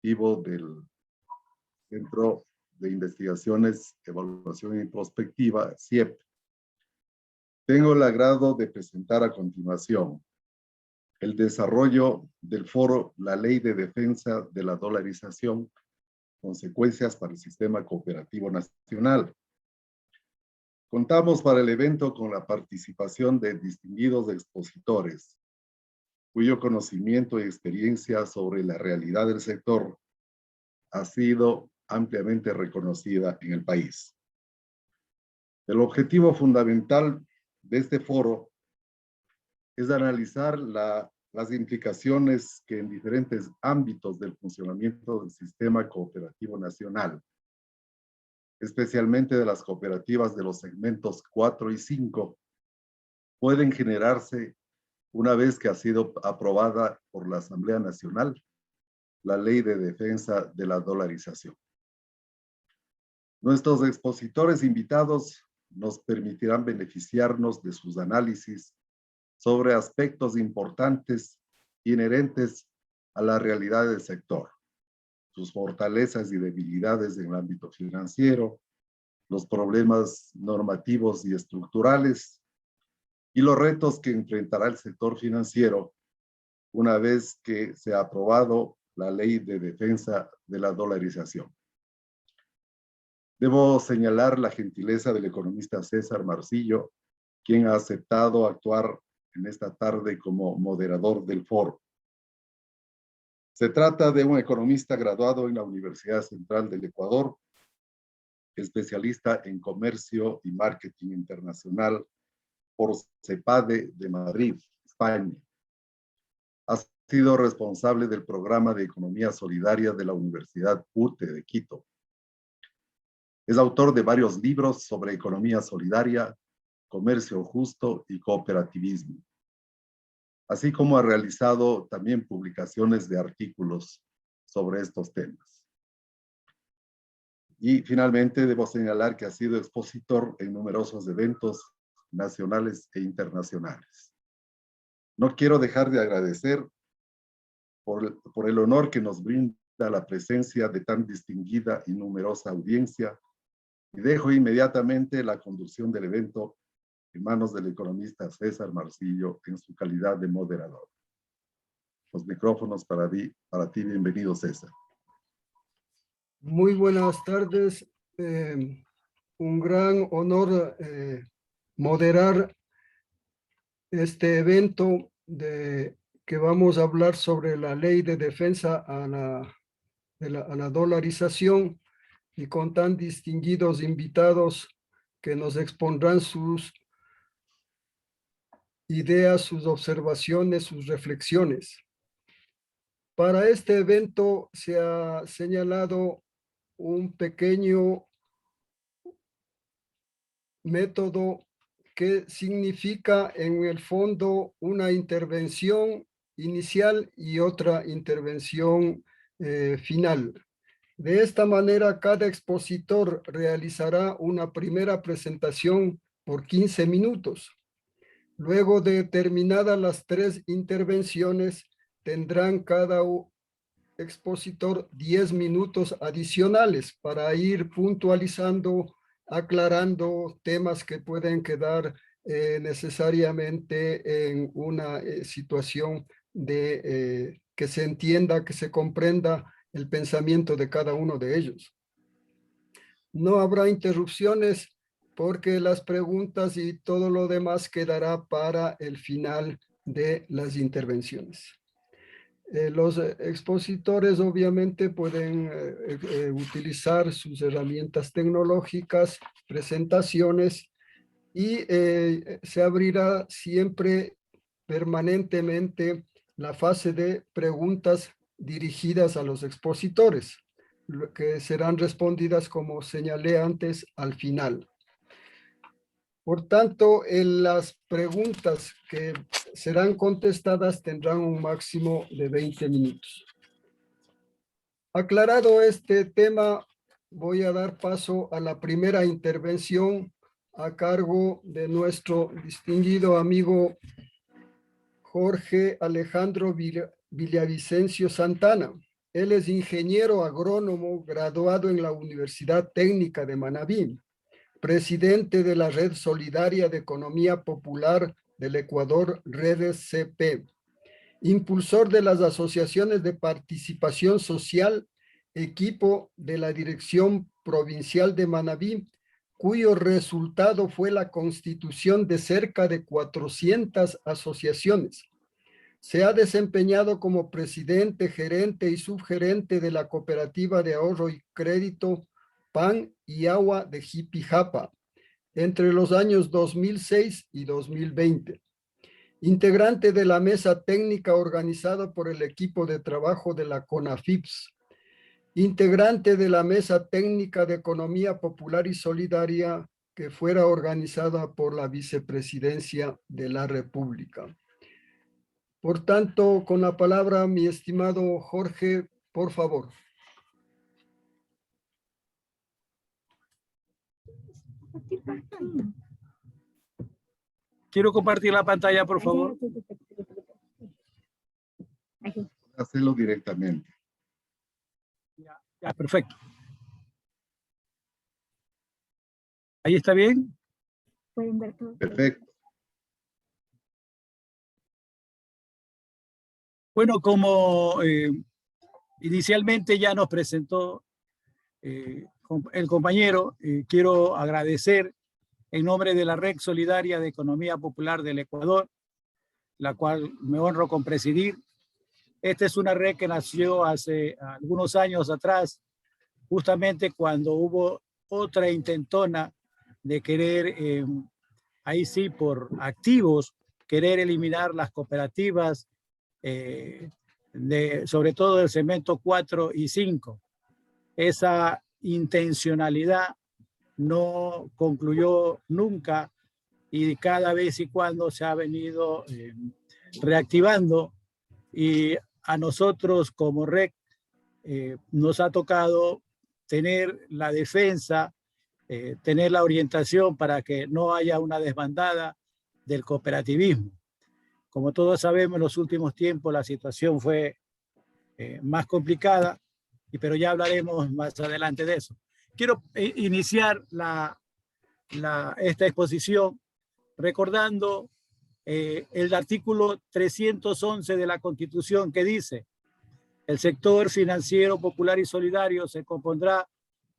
ejecutivo del Centro de Investigaciones, Evaluación y Prospectiva, CIEP. Tengo el agrado de presentar a continuación el desarrollo del foro La Ley de Defensa de la Dolarización, consecuencias para el sistema cooperativo nacional. Contamos para el evento con la participación de distinguidos expositores, cuyo conocimiento y experiencia sobre la realidad del sector ha sido ampliamente reconocida en el país. El objetivo fundamental de este foro es analizar las implicaciones que en diferentes ámbitos del funcionamiento del sistema cooperativo nacional, especialmente de las cooperativas de los segmentos 4 y 5, pueden generarse una vez que ha sido aprobada por la Asamblea Nacional la Ley de Defensa de la Dolarización. Nuestros expositores invitados nos permitirán beneficiarnos de sus análisis sobre aspectos importantes inherentes a la realidad del sector, sus fortalezas y debilidades en el ámbito financiero, los problemas normativos y estructurales y los retos que enfrentará el sector financiero una vez que se ha aprobado la Ley de Defensa de la Dolarización. Debo señalar la gentileza del economista César Marcillo, quien ha aceptado actuar en esta tarde como moderador del foro. Se trata de un economista graduado en la Universidad Central del Ecuador, especialista en comercio y marketing internacional por CEPADE de Madrid, España. Ha sido responsable del programa de Economía Solidaria de la Universidad UTE de Quito. Es autor de varios libros sobre economía solidaria, comercio justo y cooperativismo, así como ha realizado también publicaciones de artículos sobre estos temas. Y finalmente debo señalar que ha sido expositor en numerosos eventos nacionales e internacionales. No quiero dejar de agradecer por el honor que nos brinda la presencia de tan distinguida y numerosa audiencia, y dejo inmediatamente la conducción del evento en manos del economista César Marcillo en su calidad de moderador. Los micrófonos para ti, bienvenido César. Muy buenas tardes. Un gran honor moderar este evento que vamos a hablar sobre la ley de defensa a la dolarización, y con tan distinguidos invitados que nos expondrán sus ideas, sus observaciones, sus reflexiones. Para este evento se ha señalado un pequeño método que significa en el fondo una intervención inicial y otra intervención final. De esta manera, cada expositor realizará una primera presentación por 15 minutos. Luego de terminadas las 3 intervenciones, tendrán cada expositor 10 minutos adicionales para ir puntualizando, aclarando temas que pueden quedar necesariamente en una situación de que se entienda, que se comprenda el pensamiento de cada uno de ellos. No habrá interrupciones porque las preguntas y todo lo demás quedará para el final de las intervenciones. Los expositores obviamente pueden utilizar sus herramientas tecnológicas, presentaciones, y se abrirá siempre permanentemente la fase de preguntas dirigidas a los expositores, que serán respondidas, como señalé antes, al final. Por tanto, las preguntas que serán contestadas tendrán un máximo de 20 minutos. Aclarado este tema, voy a dar paso a la primera intervención a cargo de nuestro distinguido amigo Jorge Alejandro Villavicencio Santana. Él es ingeniero agrónomo graduado en la Universidad Técnica de Manabí, presidente de la Red Solidaria de Economía Popular del Ecuador, Redes CP, impulsor de las asociaciones de participación social, equipo de la Dirección Provincial de Manabí, cuyo resultado fue la constitución de cerca de 400 asociaciones. Se ha desempeñado como presidente, gerente y subgerente de la Cooperativa de Ahorro y Crédito Pan y Agua de Jipijapa entre los años 2006 y 2020. Integrante de la mesa técnica organizada por el equipo de trabajo de la CONAFIPS. Integrante de la mesa técnica de Economía Popular y Solidaria que fuera organizada por la Vicepresidencia de la República. Por tanto, con la palabra, mi estimado Jorge, por favor. Quiero compartir la pantalla, por favor. Hacerlo directamente. Ya, perfecto. ¿Ahí está bien? Pueden ver todo. Perfecto. Bueno, como inicialmente ya nos presentó el compañero, quiero agradecer en nombre de la Red Solidaria de Economía Popular del Ecuador, la cual me honro con presidir. Esta es una red que nació hace algunos años atrás, justamente cuando hubo otra intentona de querer, ahí sí por activos, querer eliminar las cooperativas, sobre todo del segmento 4 y 5. Esa intencionalidad no concluyó nunca y cada vez y cuando se ha venido reactivando, y a nosotros como REC nos ha tocado tener la defensa, tener la orientación para que no haya una desbandada del cooperativismo. Como todos sabemos, en los últimos tiempos la situación fue más complicada, pero ya hablaremos más adelante de eso. Quiero iniciar esta exposición recordando el artículo 311 de la Constitución, que dice: el sector financiero, popular y solidario se compondrá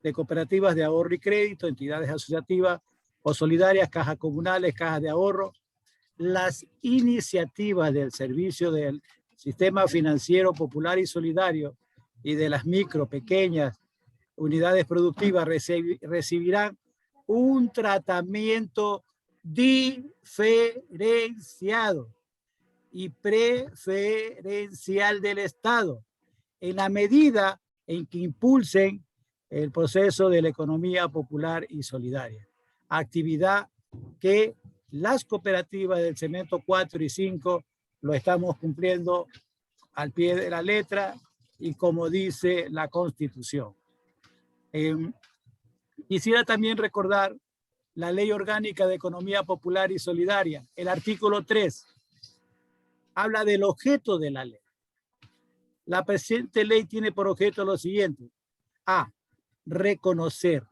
de cooperativas de ahorro y crédito, entidades asociativas o solidarias, cajas comunales, cajas de ahorro. Las iniciativas del servicio del sistema financiero popular y solidario y de las micro, pequeñas unidades productivas recibirán un tratamiento diferenciado y preferencial del Estado en la medida en que impulsen el proceso de la economía popular y solidaria, actividad que las cooperativas del segmento 4 y 5 lo estamos cumpliendo al pie de la letra y como dice la Constitución. Quisiera también recordar la Ley Orgánica de Economía Popular y Solidaria. El artículo 3 habla del objeto de la ley. La presente ley tiene por objeto lo siguiente: A, reconocer,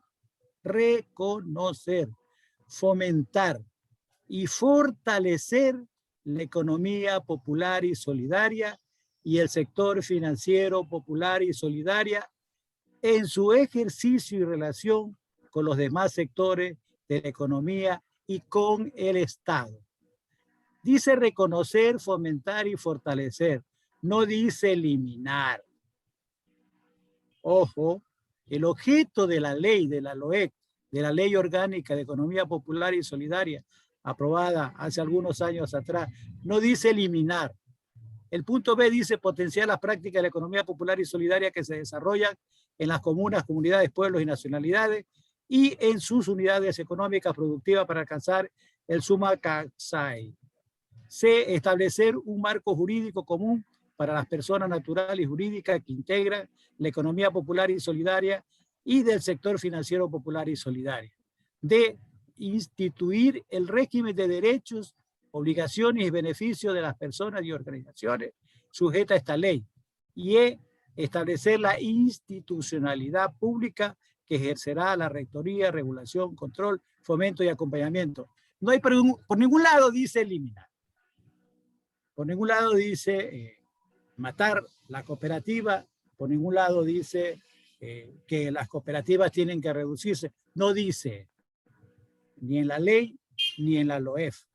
fomentar y fortalecer la economía popular y solidaria y el sector financiero popular y solidaria en su ejercicio y relación con los demás sectores de la economía y con el Estado. Dice reconocer, fomentar y fortalecer, no dice eliminar. Ojo, el objeto de la ley, de la LOEC, de la Ley Orgánica de Economía Popular y Solidaria, aprobada hace algunos años atrás, no dice eliminar. El punto B dice potenciar las prácticas de la economía popular y solidaria que se desarrollan en las comunas, comunidades, pueblos y nacionalidades y en sus unidades económicas productivas para alcanzar el suma CACSAI. C, establecer un marco jurídico común para las personas naturales y jurídicas que integran la economía popular y solidaria y del sector financiero popular y solidario. D, instituir el régimen de derechos, obligaciones y beneficios de las personas y organizaciones sujetas a esta ley. Y E, establecer la institucionalidad pública que ejercerá la rectoría, regulación, control, fomento y acompañamiento. No hay por ningún lado dice eliminar. Por ningún lado dice matar la cooperativa. Por ningún lado dice que las cooperativas tienen que reducirse. No dice ni en la ley ni en la LOEF.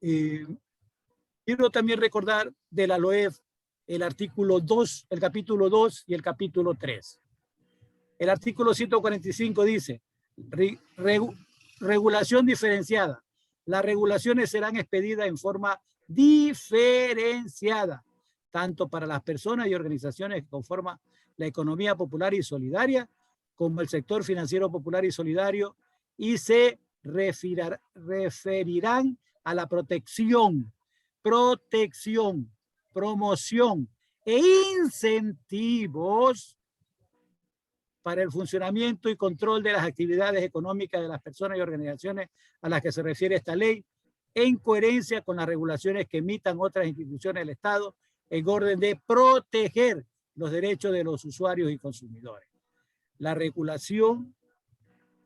Quiero también recordar de la LOEF el artículo 2, el capítulo 2 y el capítulo 3. El artículo 145 dice, regulación diferenciada. Las regulaciones serán expedidas en forma diferenciada, tanto para las personas y organizaciones que conforman la economía popular y solidaria, como el sector financiero popular y solidario, y se referirán a la protección, promoción e incentivos para el funcionamiento y control de las actividades económicas de las personas y organizaciones a las que se refiere esta ley, en coherencia con las regulaciones que emitan otras instituciones del Estado, en orden de proteger los derechos de los usuarios y consumidores. La regulación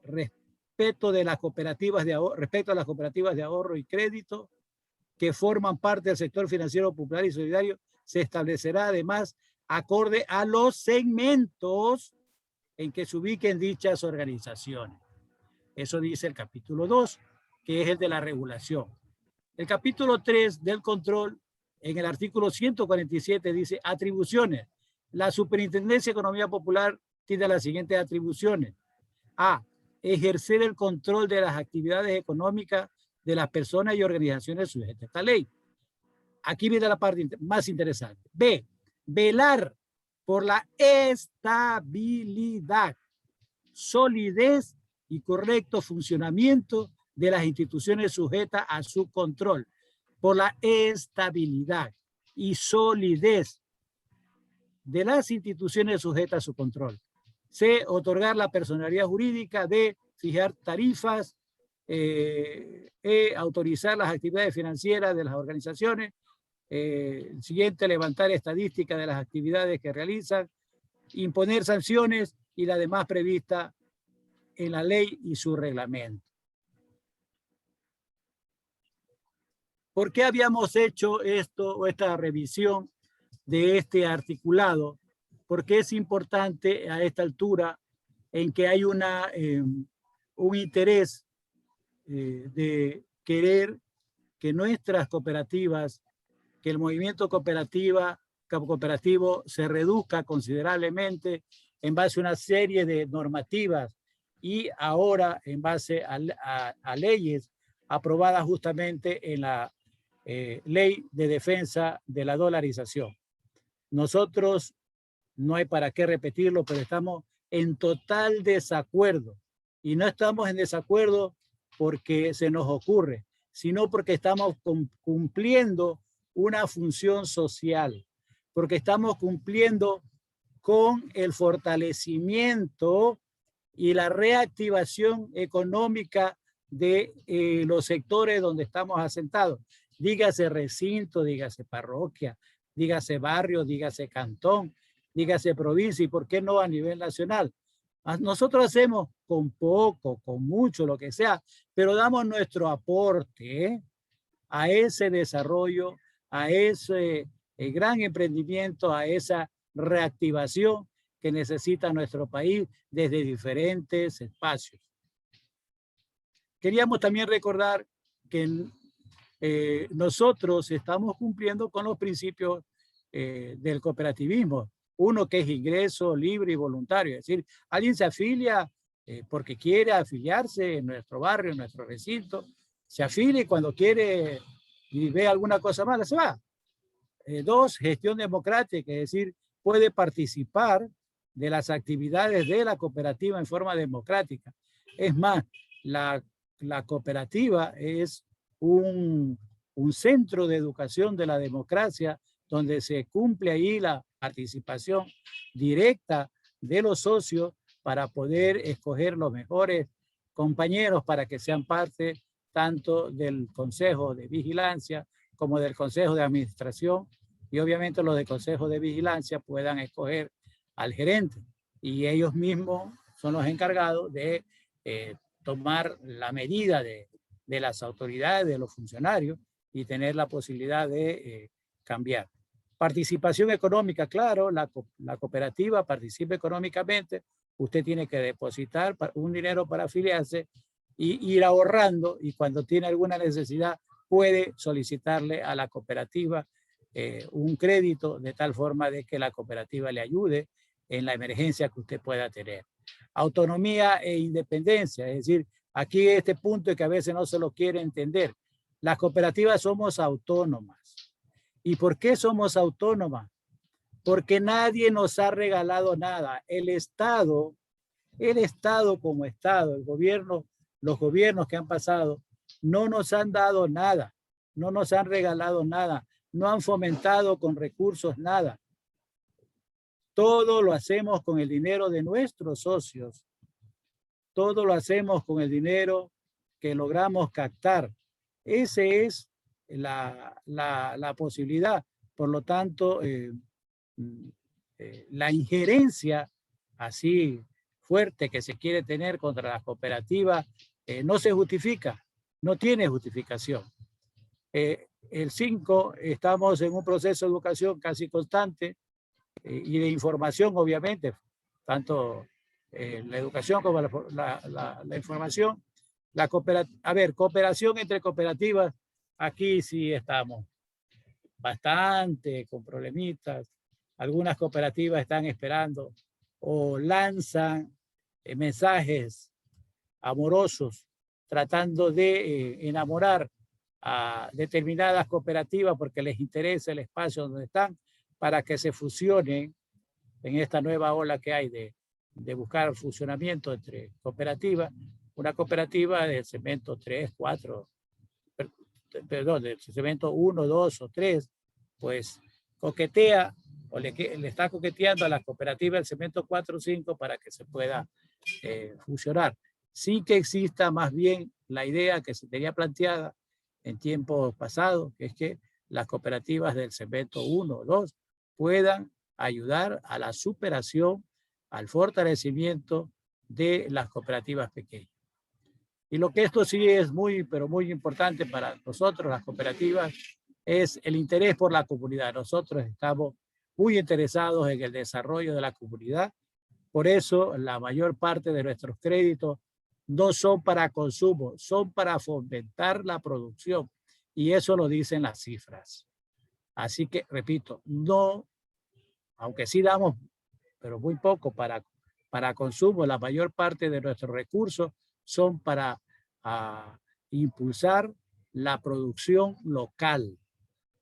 respecto a las cooperativas de ahorro y crédito que forman parte del sector financiero popular y solidario se establecerá además acorde a los segmentos en que se ubiquen dichas organizaciones. Eso dice el capítulo 2, que es el de la regulación. El capítulo 3 del control, en el artículo 147, dice atribuciones. La Superintendencia de Economía Popular tiene las siguientes atribuciones. A. Ejercer el control de las actividades económicas de las personas y organizaciones sujetas a esta ley. Aquí viene la parte más interesante. B. Velar por la estabilidad, solidez y correcto funcionamiento de las instituciones sujetas a su control. Por la estabilidad y solidez de las instituciones sujetas a su control. C. Otorgar la personalidad jurídica. D. Fijar tarifas. Autorizar las actividades financieras de las organizaciones. Siguiente, levantar estadísticas de las actividades que realizan. Imponer sanciones y la demás prevista en la ley y su reglamento. ¿Por qué habíamos hecho esto o esta revisión de este articulado? Porque es importante a esta altura en que hay un interés de querer que nuestras cooperativas, que el movimiento cooperativo se reduzca considerablemente en base a una serie de normativas y ahora en base a leyes aprobadas justamente en la ley de defensa de la dolarización. Nosotros, no hay para qué repetirlo, pero estamos en total desacuerdo. Y no estamos en desacuerdo porque se nos ocurre, sino porque estamos cumpliendo una función social, porque estamos cumpliendo con el fortalecimiento y la reactivación económica de los sectores donde estamos asentados. Dígase recinto, dígase parroquia, dígase barrio, dígase cantón, dígase provincia y por qué no a nivel nacional. Nosotros hacemos con poco, con mucho, lo que sea, pero damos nuestro aporte a ese desarrollo, a ese gran emprendimiento, a esa reactivación que necesita nuestro país desde diferentes espacios. Queríamos también recordar que nosotros estamos cumpliendo con los principios del cooperativismo. Uno que es ingreso libre y voluntario, es decir, alguien se afilia porque quiere afiliarse en nuestro barrio, en nuestro recinto, se afilia y cuando quiere y ve alguna cosa mala se va. Dos, gestión democrática, es decir, puede participar de las actividades de la cooperativa en forma democrática. Es más, la cooperativa es un centro de educación de la democracia donde se cumple ahí la participación directa de los socios para poder escoger los mejores compañeros para que sean parte tanto del Consejo de Vigilancia como del Consejo de Administración y obviamente los de consejo de vigilancia puedan escoger al gerente y ellos mismos son los encargados de tomar la medida de las autoridades, de los funcionarios y tener la posibilidad de cambiar. Participación económica, claro, la cooperativa participa económicamente, usted tiene que depositar un dinero para afiliarse y ir ahorrando, y cuando tiene alguna necesidad puede solicitarle a la cooperativa un crédito de tal forma de que la cooperativa le ayude en la emergencia que usted pueda tener. Autonomía e independencia, es decir, aquí este punto es que a veces no se lo quiere entender. Las cooperativas somos autónomas. ¿Y por qué somos autónomas? Porque nadie nos ha regalado nada. El Estado como Estado, el gobierno, los gobiernos que han pasado, no nos han dado nada, no nos han regalado nada, no han fomentado con recursos nada. Todo lo hacemos con el dinero de nuestros socios. Todo lo hacemos con el dinero que logramos captar. Esa es la posibilidad. Por lo tanto, la injerencia así fuerte que se quiere tener contra las cooperativas no se justifica, no tiene justificación. El 5, estamos en un proceso de educación casi constante y de información, obviamente, tanto la educación como la información. Cooperación entre cooperativas, aquí sí estamos bastante con problemitas. Algunas cooperativas están esperando o lanzan mensajes amorosos tratando de enamorar a determinadas cooperativas porque les interesa el espacio donde están para que se fusionen en esta nueva ola que hay de buscar funcionamiento entre cooperativas. Una cooperativa del segmento 3, 4, perdón, del segmento 1, 2 o 3, pues coquetea o le está coqueteando a las cooperativas del segmento 4 o 5 para que se pueda fusionar. Sí que exista más bien la idea que se tenía planteada en tiempos pasados, que es que las cooperativas del segmento 1 o 2 puedan ayudar a la superación, al fortalecimiento de las cooperativas pequeñas. Y lo que esto sí es muy, pero muy importante para nosotros, las cooperativas, es el interés por la comunidad. Nosotros estamos muy interesados en el desarrollo de la comunidad. Por eso, la mayor parte de nuestros créditos no son para consumo, son para fomentar la producción. Y eso lo dicen las cifras. Así que, repito, no, aunque sí damos, pero muy poco para consumo, la mayor parte de nuestros recursos son para impulsar la producción local,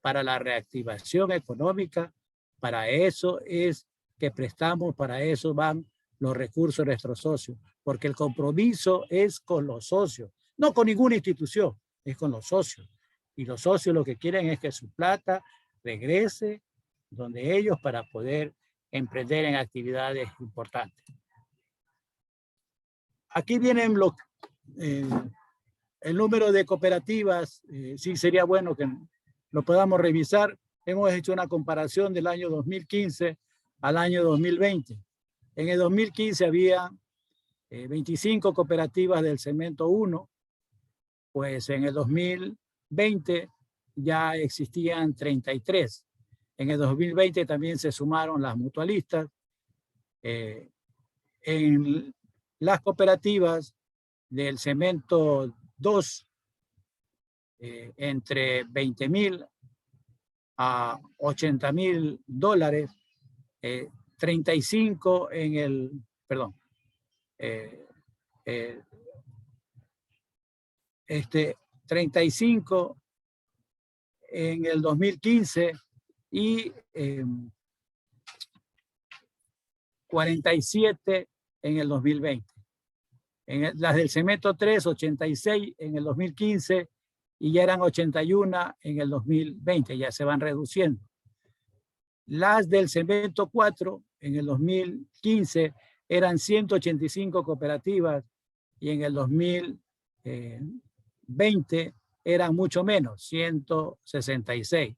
para la reactivación económica. Para eso es que prestamos, para eso van los recursos de nuestros socios, porque el compromiso es con los socios, no con ninguna institución, es con los socios. Y los socios lo que quieren es que su plata regrese donde ellos para poder emprender en actividades importantes. Aquí vienen el número de cooperativas, sí sería bueno que lo podamos revisar. Hemos hecho una comparación del año 2015 al año 2020. En el 2015 había 25 cooperativas del segmento 1, pues en el 2020 ya existían 33. En el 2020 también se sumaron las mutualistas. En las cooperativas del segmento 2, entre 20,000 a 80,000 dólares, 35 en el, perdón, 35 en el 2015 y 47 en el 2020. Las del segmento 3, 86 en el 2015 y ya eran 81 en el 2020, ya se van reduciendo. Las del segmento 4 en el 2015 eran 185 cooperativas y en el 2020 eran mucho menos, 166.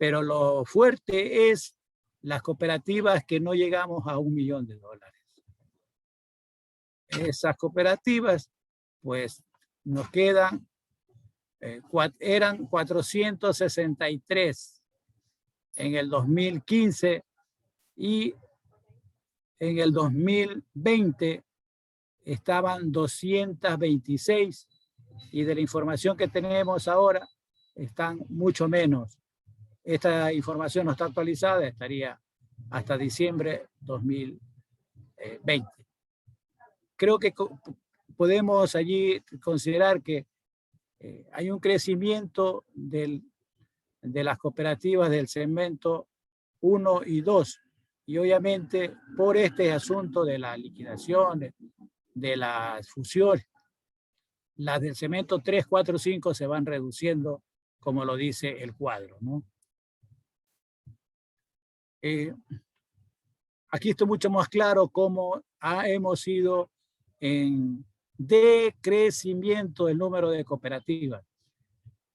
Pero lo fuerte es las cooperativas que no llegamos a $1 millón. Esas cooperativas, pues, nos quedan, eran 463 en el 2015 y en el 2020 estaban 226 y de la información que tenemos ahora están mucho menos. Esta información no está actualizada, estaría hasta diciembre 2020. Creo que podemos allí considerar que hay un crecimiento de las cooperativas del segmento 1 y 2. Y obviamente por este asunto de la liquidación, de las fusiones, las del segmento 3, 4, 5 se van reduciendo, como lo dice el cuadro, ¿no? Aquí está mucho más claro cómo hemos ido en decrecimiento del número de cooperativas.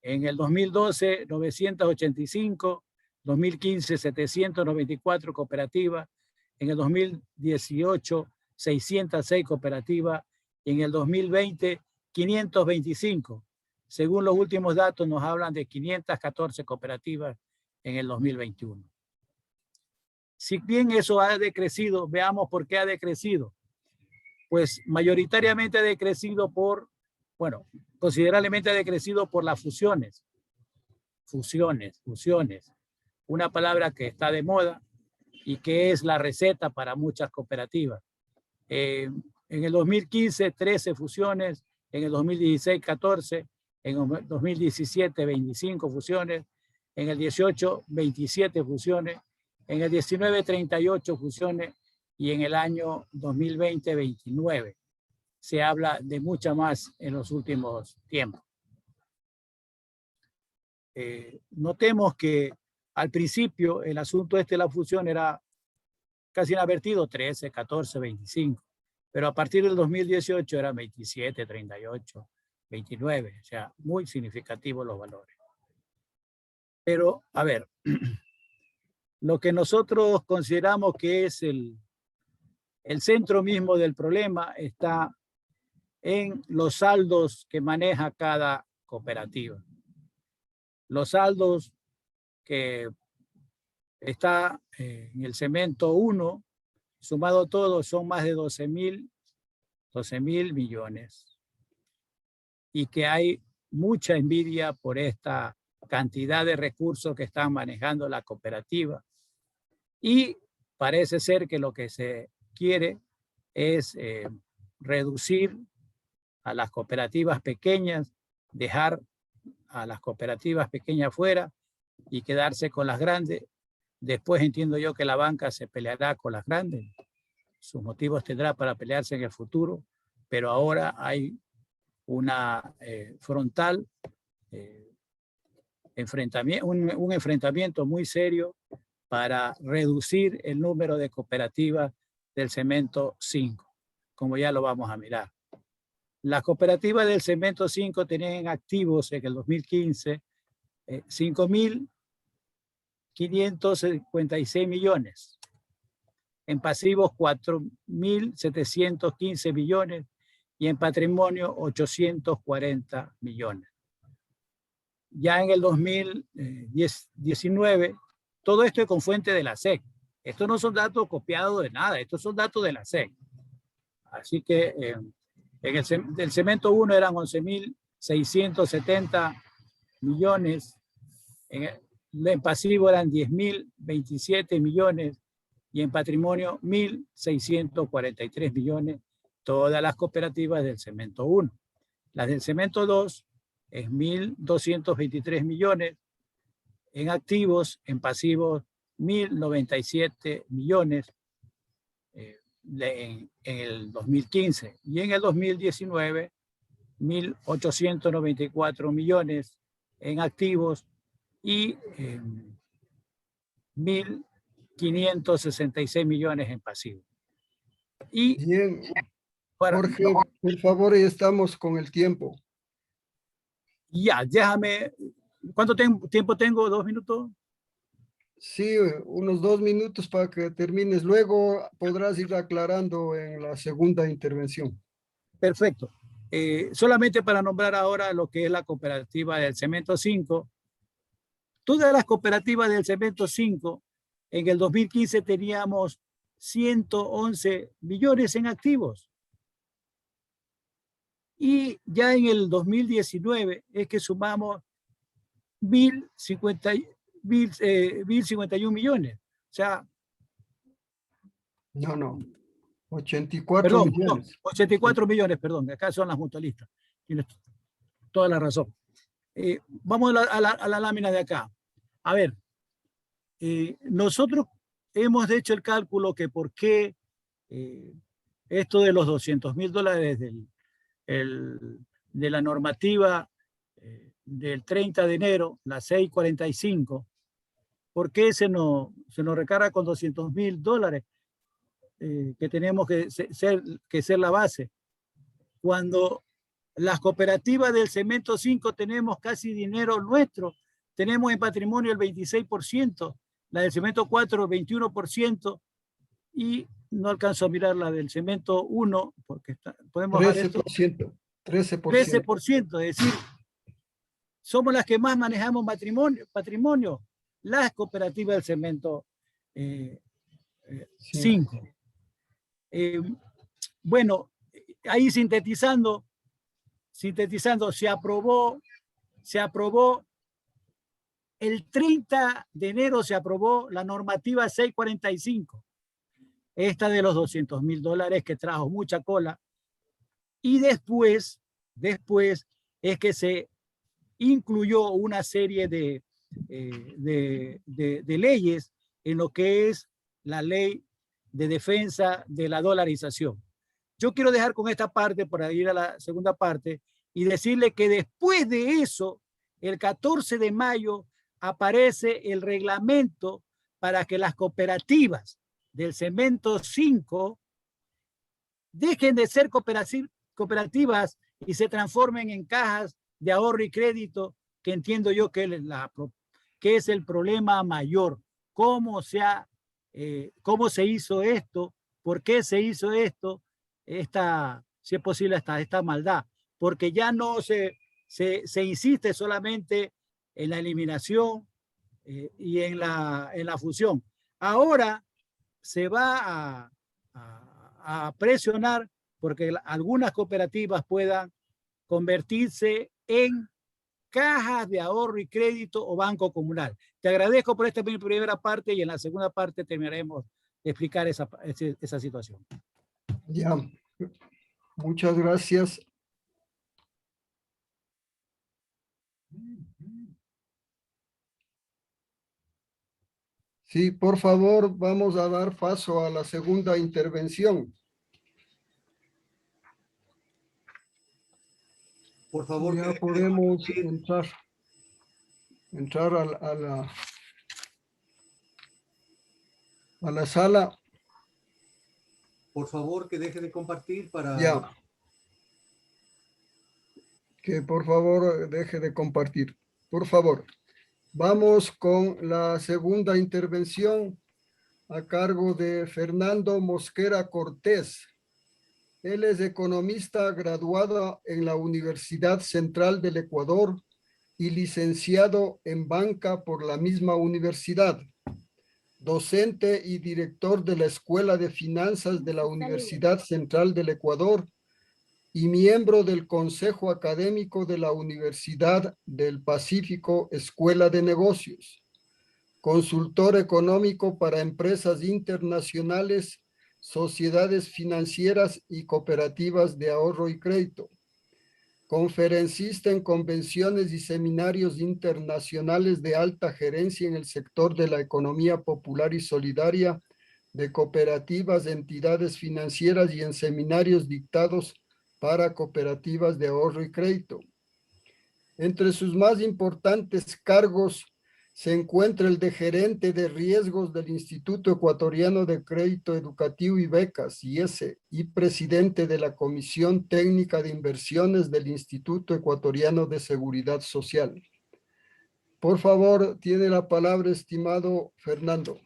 En el 2012, 985, 2015, 794 cooperativas, en el 2018, 606 cooperativas, y en el 2020, 525. Según los últimos datos, nos hablan de 514 cooperativas en el 2021. Si bien eso ha decrecido, veamos por qué ha decrecido. Pues mayoritariamente ha decrecido por, bueno, considerablemente ha decrecido por las fusiones. Fusiones. Una palabra que está de moda y que es la receta para muchas cooperativas. En el 2015, 13 fusiones, en el 2016, 14, en el 2017, 25 fusiones, en el 18, 27 fusiones, en el 19, 38 fusiones y en el año 2020, 29. Se habla de mucha más en los últimos tiempos. Notemos que al principio el asunto de la fusión era casi inadvertido, 13, 14, 25. Pero a partir del 2018 eran 27, 38, 29. O sea, muy significativos los valores. Pero, a ver, lo que nosotros consideramos que es el centro mismo del problema está en los saldos que maneja cada cooperativa. Los saldos que está en el segmento 1, sumado todo, son más de 12 mil millones. Y que hay mucha envidia por esta cantidad de recursos que están manejando la cooperativa. Y parece ser que lo que se quiere es reducir a las cooperativas pequeñas, dejar a las cooperativas pequeñas fuera y quedarse con las grandes. Después entiendo yo que la banca se peleará con las grandes. Sus motivos tendrá para pelearse en el futuro, pero ahora hay una frontal enfrentamiento, un enfrentamiento muy serio para reducir el número de cooperativas del segmento 5, como ya lo vamos a mirar. Las cooperativas del segmento 5 tenían activos en el 2015 5.556 millones, en pasivos 4.715 millones y en patrimonio 840 millones. Ya en el 2019, todo esto es con fuente de la SEC. Estos no son datos copiados de nada, estos son datos de la SEC. Así que en el segmento 1 eran 11.670 millones, en pasivo eran 10.027 millones y en patrimonio 1.643 millones, todas las cooperativas del segmento 1. Las del segmento 2 es 1.223 millones, en activos, en pasivos 1.097 millones en el 2015 y en el 2019 1.894 millones en activos y 1.566 millones en pasivos. Y bien, Jorge, por favor, estamos con el tiempo. Ya, déjame, ¿cuánto tiempo tengo? 2 minutos. Sí, unos 2 minutos para que termines. Luego podrás ir aclarando en la segunda intervención. Perfecto. Solamente para nombrar ahora lo que es la cooperativa del Cemento 5. Todas las cooperativas del Cemento 5, en el 2015 teníamos 111 millones en activos. Y ya en el 2019 es que sumamos 1.051 millones. O sea, No, 84 perdón, millones. 84 millones, perdón, acá son las mutualistas. Tienes toda la razón. Vamos a la lámina de acá. A ver, nosotros hemos hecho el cálculo que por qué esto de los $200.000 de la normativa del 30 de enero, la 645, ¿por qué se nos recarga con $200.000 que tenemos que ser la base? Cuando las cooperativas del Cemento 5 tenemos casi dinero nuestro, tenemos en patrimonio el 26%, la del Cemento 4 el 21%, y no alcanzo a mirar la del Cemento 1, porque podemos bajar esto. 13%. 13%, es decir, somos las que más manejamos patrimonio, las cooperativas del Cemento 5. Bueno, ahí sintetizando, se aprobó el 30 de enero, se aprobó la normativa 645, esta de los $200.000 que trajo mucha cola, y después es que se incluyó una serie de leyes en lo que es la ley de defensa de la dolarización. Yo quiero dejar con esta parte para ir a la segunda parte y decirle que después de eso, el 14 de mayo, aparece el reglamento para que las cooperativas del Cemento 5 dejen de ser cooperativas y se transformen en cajas de ahorro y crédito, que entiendo yo que es el problema mayor. ¿Cómo se hizo esto? ¿Por qué se hizo esto? Si es posible, esta maldad. Porque ya no se insiste solamente en la eliminación y en la fusión. Ahora se va a presionar porque algunas cooperativas puedan convertirse en cajas de ahorro y crédito o banco comunal. Te agradezco por esta primera parte y en la segunda parte terminaremos de explicar esa situación. Ya, muchas gracias. Sí, por favor, vamos a dar paso a la segunda intervención. Por favor, ya podemos entrar a la sala. Por favor, que deje de compartir para... Ya. Que por favor deje de compartir. Por favor. Vamos con la segunda intervención a cargo de Fernando Mosquera Cortés. Él es economista graduado en la Universidad Central del Ecuador y licenciado en banca por la misma universidad. Docente y director de la Escuela de Finanzas de la Universidad Central del Ecuador y miembro del Consejo Académico de la Universidad del Pacífico Escuela de Negocios. Consultor económico para empresas internacionales, sociedades financieras y cooperativas de ahorro y crédito. Conferencista en convenciones y seminarios internacionales de alta gerencia en el sector de la economía popular y solidaria, de cooperativas, entidades financieras y en seminarios dictados para cooperativas de ahorro y crédito. Entre sus más importantes cargos se encuentra el de gerente de riesgos del Instituto Ecuatoriano de Crédito Educativo y Becas, IESE, y presidente de la Comisión Técnica de Inversiones del Instituto Ecuatoriano de Seguridad Social. Por favor, tiene la palabra, estimado Fernando.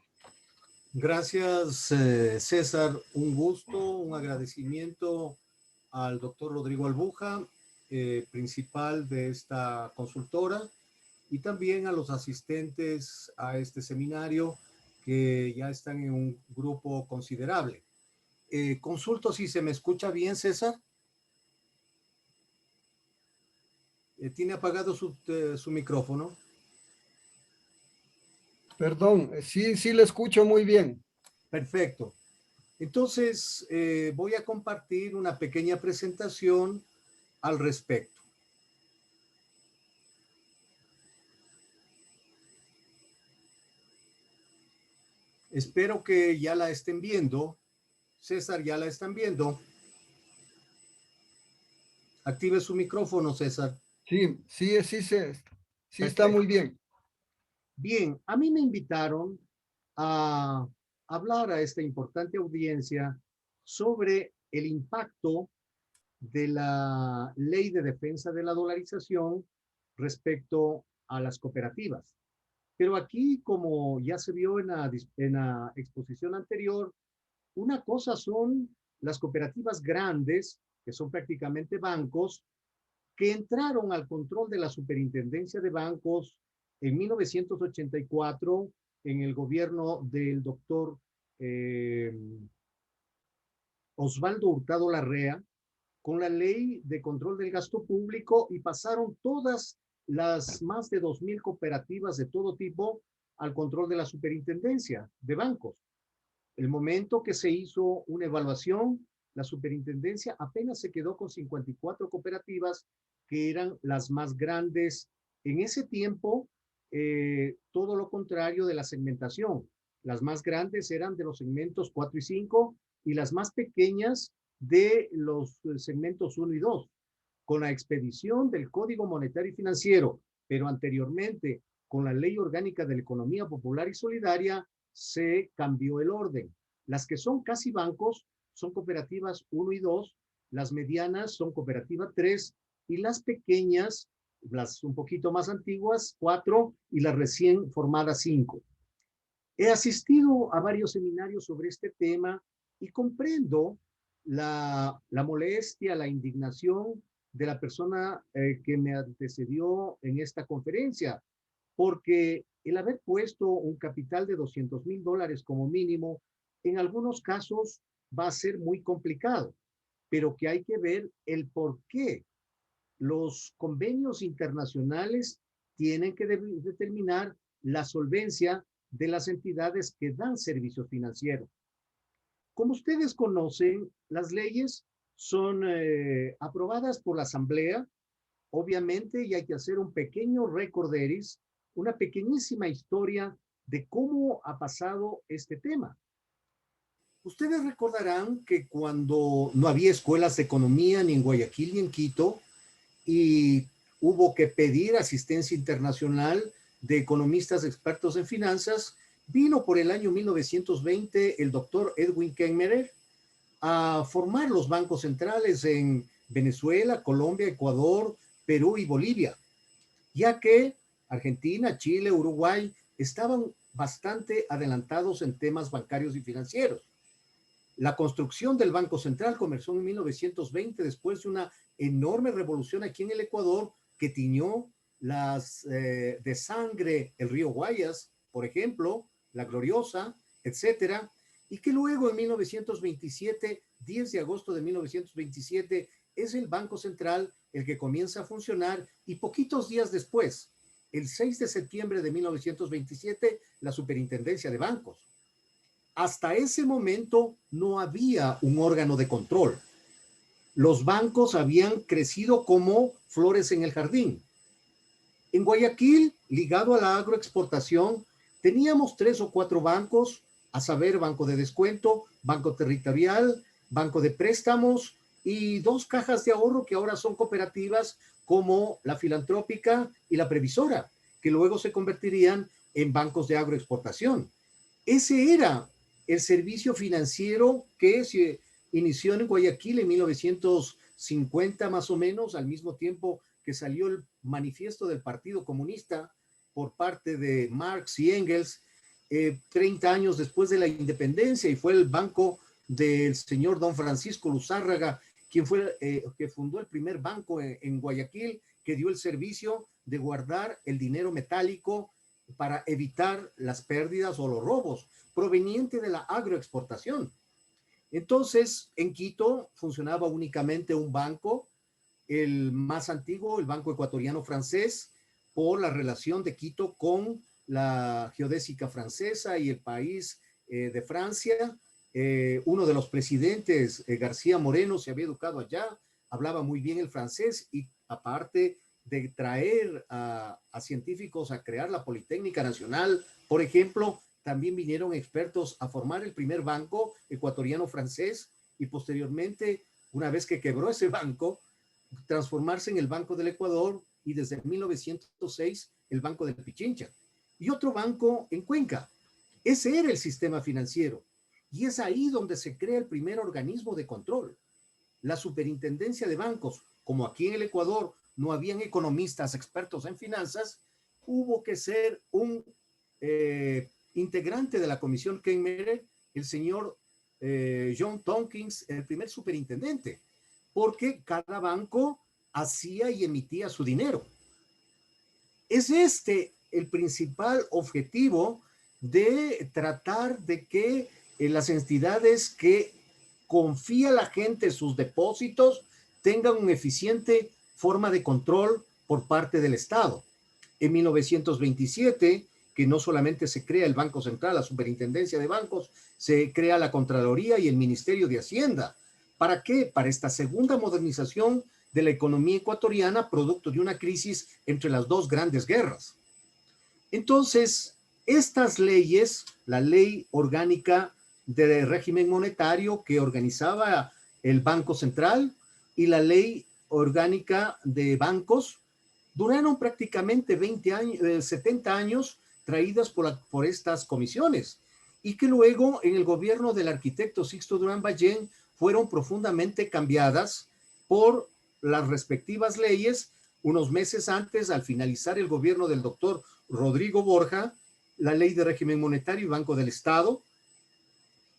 Gracias, César. Un gusto, un agradecimiento al doctor Rodrigo Albuja, principal de esta consultora, y también a los asistentes a este seminario que ya están en un grupo considerable. Consulto si se me escucha bien, César. ¿Tiene apagado su micrófono? Perdón, sí le escucho muy bien. Perfecto. Entonces, voy a compartir una pequeña presentación al respecto. Espero que ya la estén viendo. César, ¿ya la están viendo? Active su micrófono, César. Sí está Perfecto. muy bien. Bien, a mí me invitaron a hablar a esta importante audiencia sobre el impacto de la Ley de Defensa de la Dolarización respecto a las cooperativas. Pero aquí, como ya se vio en la exposición anterior, una cosa son las cooperativas grandes, que son prácticamente bancos, que entraron al control de la Superintendencia de Bancos en 1984 en el gobierno del doctor Osvaldo Hurtado Larrea, con la ley de control del gasto público, y pasaron todas las más de 2,000 cooperativas de todo tipo al control de la Superintendencia de Bancos. El momento que se hizo una evaluación, la superintendencia apenas se quedó con 54 cooperativas que eran las más grandes en ese tiempo, todo lo contrario de la segmentación. Las más grandes eran de los segmentos 4 y 5 y las más pequeñas de los segmentos 1 y 2. Con la expedición del Código Monetario y Financiero, pero anteriormente con la Ley Orgánica de la Economía Popular y Solidaria, se cambió el orden. Las que son casi bancos son cooperativas 1 y 2, las medianas son cooperativa 3 y las pequeñas, las un poquito más antiguas, 4 y las recién formadas 5. He asistido a varios seminarios sobre este tema y comprendo la molestia, la indignación de la persona que me antecedió en esta conferencia, porque el haber puesto un capital de $200,000 como mínimo, en algunos casos va a ser muy complicado, pero que hay que ver el por qué. Los convenios internacionales tienen que determinar la solvencia de las entidades que dan servicios financieros. Como ustedes conocen, las leyes son aprobadas por la Asamblea, obviamente, y hay que hacer un pequeño recorderis, una pequeñísima historia de cómo ha pasado este tema. Ustedes recordarán que cuando no había escuelas de economía ni en Guayaquil ni en Quito, y hubo que pedir asistencia internacional de economistas expertos en finanzas, vino por el año 1920 el doctor Edwin Kemmerer a formar los bancos centrales en Venezuela, Colombia, Ecuador, Perú y Bolivia, ya que Argentina, Chile, Uruguay estaban bastante adelantados en temas bancarios y financieros. La construcción del Banco Central comenzó en 1920 después de una enorme revolución aquí en el Ecuador que tiñó de sangre el río Guayas, por ejemplo, la Gloriosa, etcétera, y que luego en 1927, 10 de agosto de 1927, es el Banco Central el que comienza a funcionar, y poquitos días después, el 6 de septiembre de 1927, la Superintendencia de Bancos. Hasta ese momento no había un órgano de control. Los bancos habían crecido como flores en el jardín. En Guayaquil, ligado a la agroexportación, teníamos 3 o 4 bancos, a saber, Banco de Descuento, Banco Territorial, Banco de Préstamos y 2 cajas de ahorro que ahora son cooperativas como la Filantrópica y la Previsora, que luego se convertirían en bancos de agroexportación. Ese era el servicio financiero que se inició en Guayaquil en 1950 más o menos, al mismo tiempo que salió el manifiesto del Partido Comunista por parte de Marx y Engels 30 años después de la independencia, y fue el banco del señor don Francisco Luzárraga, quien fue que fundó el primer banco en Guayaquil, que dio el servicio de guardar el dinero metálico para evitar las pérdidas o los robos provenientes de la agroexportación. Entonces, en Quito funcionaba únicamente un banco, el más antiguo, el Banco Ecuatoriano Francés, por la relación de Quito con la geodésica francesa y el país de Francia. Uno de los presidentes, García Moreno, se había educado allá, hablaba muy bien el francés, y aparte de traer a científicos a crear la Politécnica Nacional, por ejemplo, también vinieron expertos a formar el primer banco ecuatoriano francés, y posteriormente, una vez que quebró ese banco, transformarse en el Banco del Ecuador, y desde 1906 el Banco del Pichincha. Y otro banco en Cuenca. Ese era el sistema financiero. Y es ahí donde se crea el primer organismo de control. La Superintendencia de Bancos. Como aquí en el Ecuador no habían economistas expertos en finanzas, hubo que ser un integrante de la Comisión Kenmare, el señor John Tompkins, el primer superintendente, porque cada banco hacía y emitía su dinero. Es este el principal objetivo de tratar de que las entidades que confía la gente sus depósitos tengan una eficiente forma de control por parte del Estado. En 1927, que no solamente se crea el Banco Central, la Superintendencia de Bancos, se crea la Contraloría y el Ministerio de Hacienda. ¿Para qué? Para esta segunda modernización de la economía ecuatoriana, producto de una crisis entre las dos grandes guerras. Entonces, estas leyes, la ley orgánica de régimen monetario que organizaba el Banco Central y la ley orgánica de bancos, duraron prácticamente 20 años, 70 años, traídas por estas comisiones, y que luego en el gobierno del arquitecto Sixto Durán Ballén fueron profundamente cambiadas por las respectivas leyes. Unos meses antes, al finalizar el gobierno del doctor Rodrigo Borja, la ley de régimen monetario y Banco del Estado,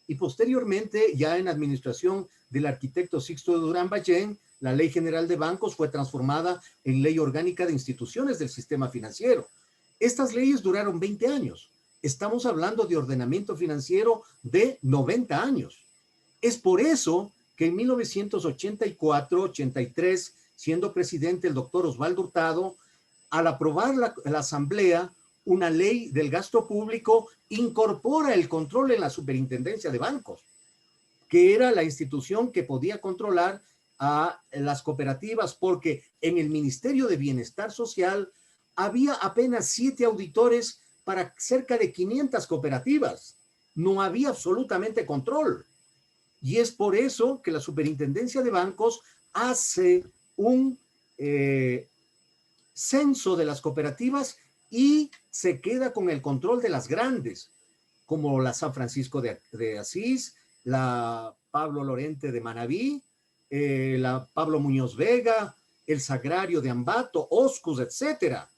y posteriormente, ya en administración del arquitecto Sixto Durán Ballén, la Ley General de Bancos fue transformada en Ley Orgánica de Instituciones del Sistema Financiero. Estas leyes duraron 20 años. Estamos hablando de ordenamiento financiero de 90 años. Es por eso que en 1984-83, siendo presidente el doctor Osvaldo Hurtado, al aprobar la Asamblea una ley del gasto público, incorpora el control en la Superintendencia de Bancos, que era la institución que podía controlar a las cooperativas, porque en el Ministerio de Bienestar Social había apenas 7 auditores para cerca de 500 cooperativas. No había absolutamente control. Y es por eso que la Superintendencia de Bancos hace un censo de las cooperativas y se queda con el control de las grandes, como la San Francisco de Asís, la Pablo Lorente de Manabí, la Pablo Muñoz Vega, el Sagrario de Ambato, Oscus, etcétera.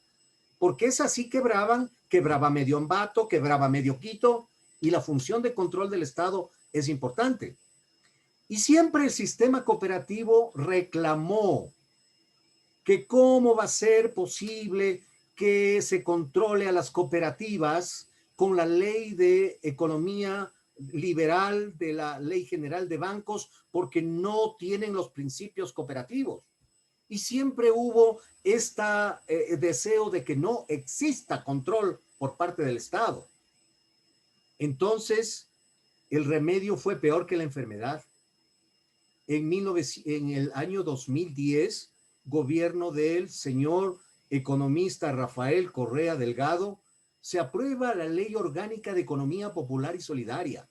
Porque es así quebraba medio Ambato, quebraba medio Quito, y la función de control del Estado es importante. Y siempre el sistema cooperativo reclamó que cómo va a ser posible que se controle a las cooperativas con la ley de economía liberal de la Ley General de Bancos, porque no tienen los principios cooperativos. Y siempre hubo este deseo de que no exista control por parte del Estado. Entonces, el remedio fue peor que la enfermedad. En el año 2010, gobierno del señor economista Rafael Correa Delgado, se aprueba la Ley Orgánica de Economía Popular y Solidaria,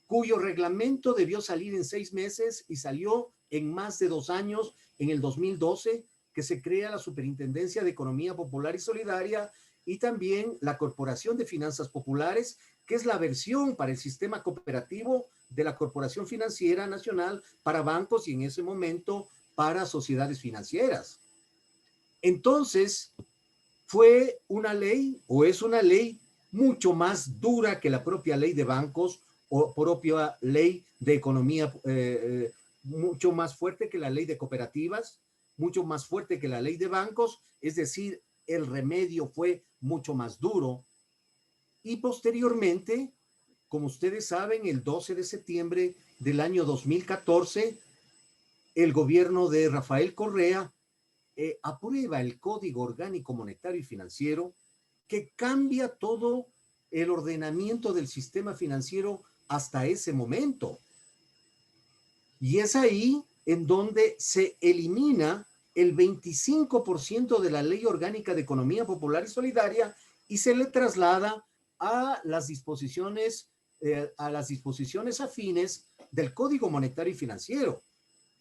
cuyo reglamento debió salir en 6 meses y salió en más de 2 años, en el 2012, que se crea la Superintendencia de Economía Popular y Solidaria y también la Corporación de Finanzas Populares, que es la versión para el sistema cooperativo de la Corporación Financiera Nacional para bancos y en ese momento para sociedades financieras. Entonces, fue una ley o es una ley mucho más dura que la propia ley de bancos o propia ley de economía, mucho más fuerte que la ley de cooperativas, mucho más fuerte que la ley de bancos, es decir, el remedio fue mucho más duro. Y posteriormente, como ustedes saben, el 12 de septiembre del año 2014, el gobierno de Rafael Correa aprueba el Código Orgánico Monetario y Financiero que cambia todo el ordenamiento del sistema financiero hasta ese momento. Y es ahí en donde se elimina el 25% de la Ley Orgánica de Economía Popular y Solidaria y se le traslada a las disposiciones afines del Código Monetario y Financiero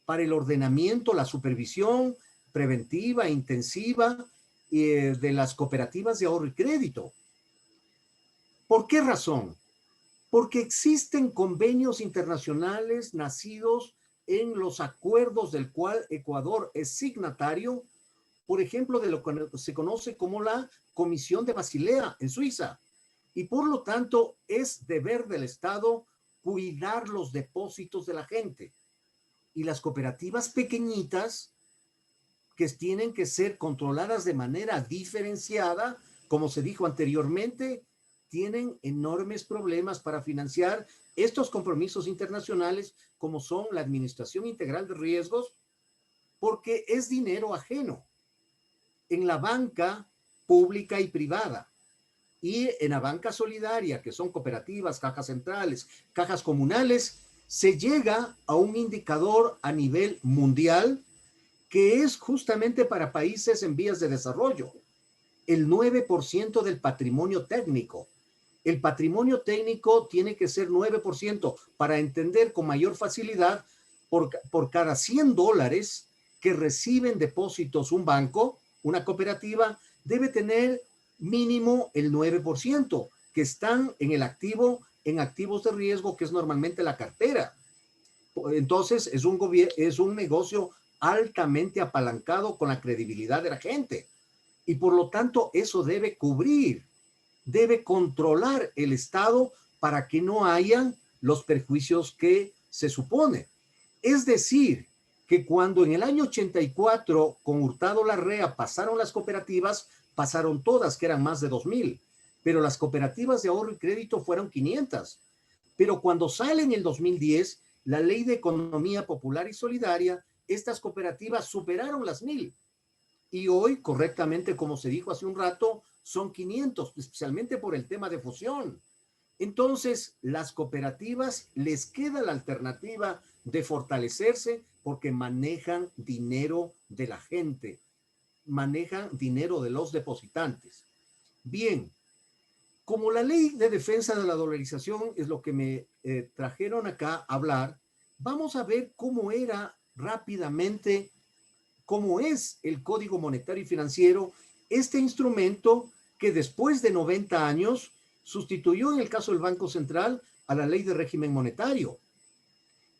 para el ordenamiento, la supervisión preventiva, intensiva de las cooperativas de ahorro y crédito. ¿Por qué razón? Porque existen convenios internacionales nacidos en los acuerdos del cual Ecuador es signatario, por ejemplo, de lo que se conoce como la Comisión de Basilea en Suiza. Y por lo tanto, es deber del Estado cuidar los depósitos de la gente. Y las cooperativas pequeñitas, que tienen que ser controladas de manera diferenciada, como se dijo anteriormente, tienen enormes problemas para financiar estos compromisos internacionales, como son la administración integral de riesgos, porque es dinero ajeno en la banca pública y privada. Y en la banca solidaria, que son cooperativas, cajas centrales, cajas comunales, se llega a un indicador a nivel mundial que es justamente para países en vías de desarrollo, el 9% del patrimonio técnico. El patrimonio técnico tiene que ser 9% para entender con mayor facilidad por cada $100 que reciben depósitos un banco, una cooperativa, debe tener mínimo el 9% que están en el activo, en activos de riesgo, que es normalmente la cartera. Entonces, es un negocio altamente apalancado con la credibilidad de la gente. Y por lo tanto, eso debe cubrir, debe controlar el Estado para que no hayan los perjuicios que se supone. Es decir, que cuando en el año 84 con Hurtado Larrea pasaron las cooperativas, pasaron todas, que eran más de 2,000, pero las cooperativas de ahorro y crédito fueron 500. Pero cuando sale en el 2010 la Ley de Economía Popular y Solidaria, estas cooperativas superaron las 1,000. Y hoy, correctamente, como se dijo hace un rato, son 500, especialmente por el tema de fusión. Entonces, las cooperativas les queda la alternativa de fortalecerse porque manejan dinero de la gente, manejan dinero de los depositantes. Bien, como la ley de defensa de la dolarización es lo que me trajeron acá a hablar, vamos a ver cómo era rápidamente, cómo es el Código Monetario y Financiero, este instrumento que después de 90 años sustituyó en el caso del Banco Central a la ley de régimen monetario.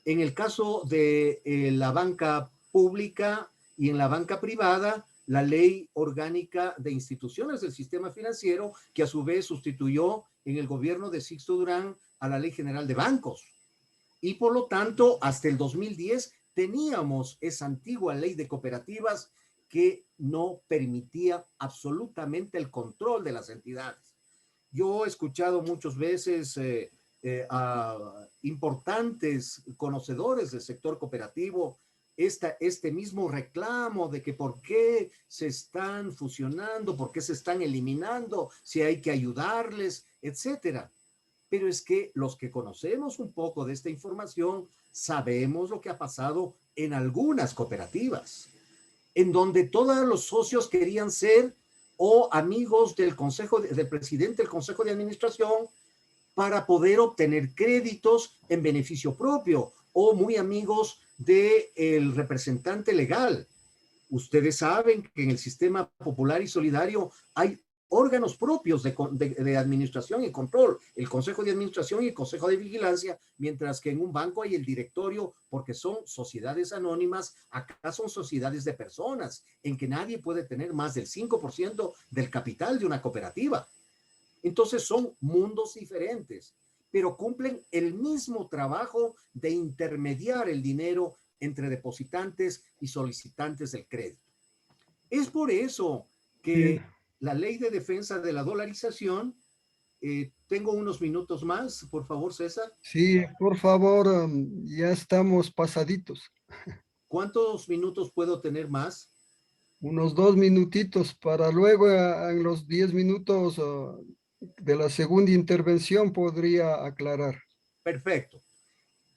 En el caso de la banca pública y en la banca privada, la ley orgánica de instituciones del sistema financiero, que a su vez sustituyó en el gobierno de Sixto Durán a la ley general de bancos. Y por lo tanto, hasta el 2010 teníamos esa antigua ley de cooperativas que no permitía absolutamente el control de las entidades. Yo he escuchado muchas veces a importantes conocedores del sector cooperativo este mismo reclamo de que por qué se están fusionando, por qué se están eliminando, si hay que ayudarles, etcétera. Pero es que los que conocemos un poco de esta información sabemos lo que ha pasado en algunas cooperativas, en donde todos los socios querían ser o amigos del presidente del Consejo de Administración para poder obtener créditos en beneficio propio o muy amigos del representante legal. Ustedes saben que en el sistema popular y solidario hay órganos propios de administración y control, el Consejo de Administración y el Consejo de Vigilancia, mientras que en un banco hay el directorio, porque son sociedades anónimas, acá son sociedades de personas, en que nadie puede tener más del 5% del capital de una cooperativa. Entonces son mundos diferentes, pero cumplen el mismo trabajo de intermediar el dinero entre depositantes y solicitantes del crédito. Es por eso que la ley de defensa de la dolarización, tengo unos minutos más, por favor, César. Sí, por favor, ya estamos pasaditos. ¿Cuántos minutos puedo tener más? Unos 2 minutitos para luego en los 10 minutos de la segunda intervención podría aclarar. Perfecto.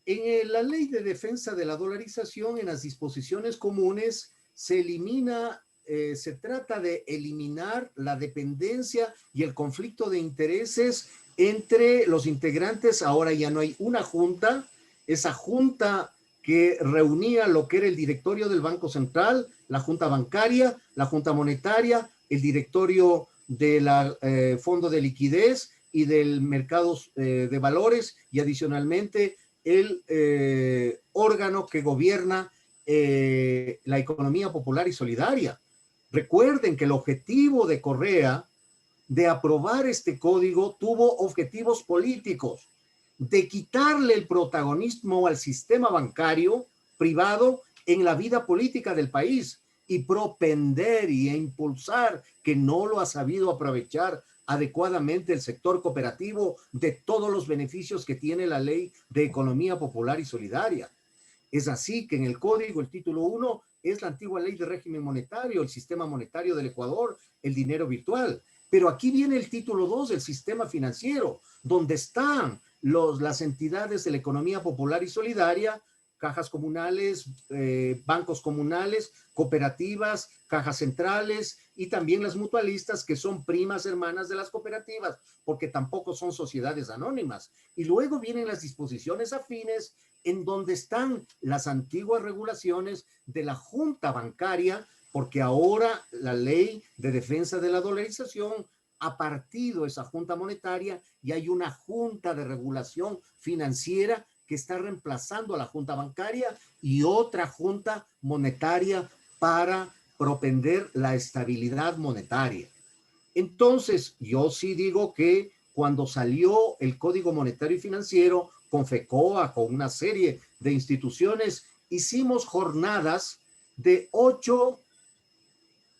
En la ley de defensa de la dolarización, en las disposiciones comunes, se elimina, se trata de eliminar la dependencia y el conflicto de intereses entre los integrantes. Ahora ya no hay una junta, esa junta que reunía lo que era el directorio del Banco Central, la junta bancaria, la junta monetaria, el directorio del fondo de liquidez y del mercado de valores, y adicionalmente el órgano que gobierna la economía popular y solidaria. Recuerden que el objetivo de Correa de aprobar este código tuvo objetivos políticos, de quitarle el protagonismo al sistema bancario privado en la vida política del país y propender e impulsar, que no lo ha sabido aprovechar adecuadamente, el sector cooperativo de todos los beneficios que tiene la ley de economía popular y solidaria. Es así que en el código, el título 1 es la antigua ley de régimen monetario, el sistema monetario del Ecuador, el dinero virtual. Pero aquí viene el título 2, el sistema financiero, donde están las entidades de la economía popular y solidaria, cajas comunales, bancos comunales, cooperativas, cajas centrales y también las mutualistas, que son primas hermanas de las cooperativas, porque tampoco son sociedades anónimas. Y luego vienen las disposiciones afines, en donde están las antiguas regulaciones de la junta bancaria, porque ahora la ley de defensa de la dolarización ha partido esa junta monetaria y hay una junta de regulación financiera que está reemplazando a la junta bancaria y otra junta monetaria para propender la estabilidad monetaria. Entonces, yo sí digo que cuando salió el Código Monetario y Financiero, con FECOA, con una serie de instituciones, hicimos jornadas de 8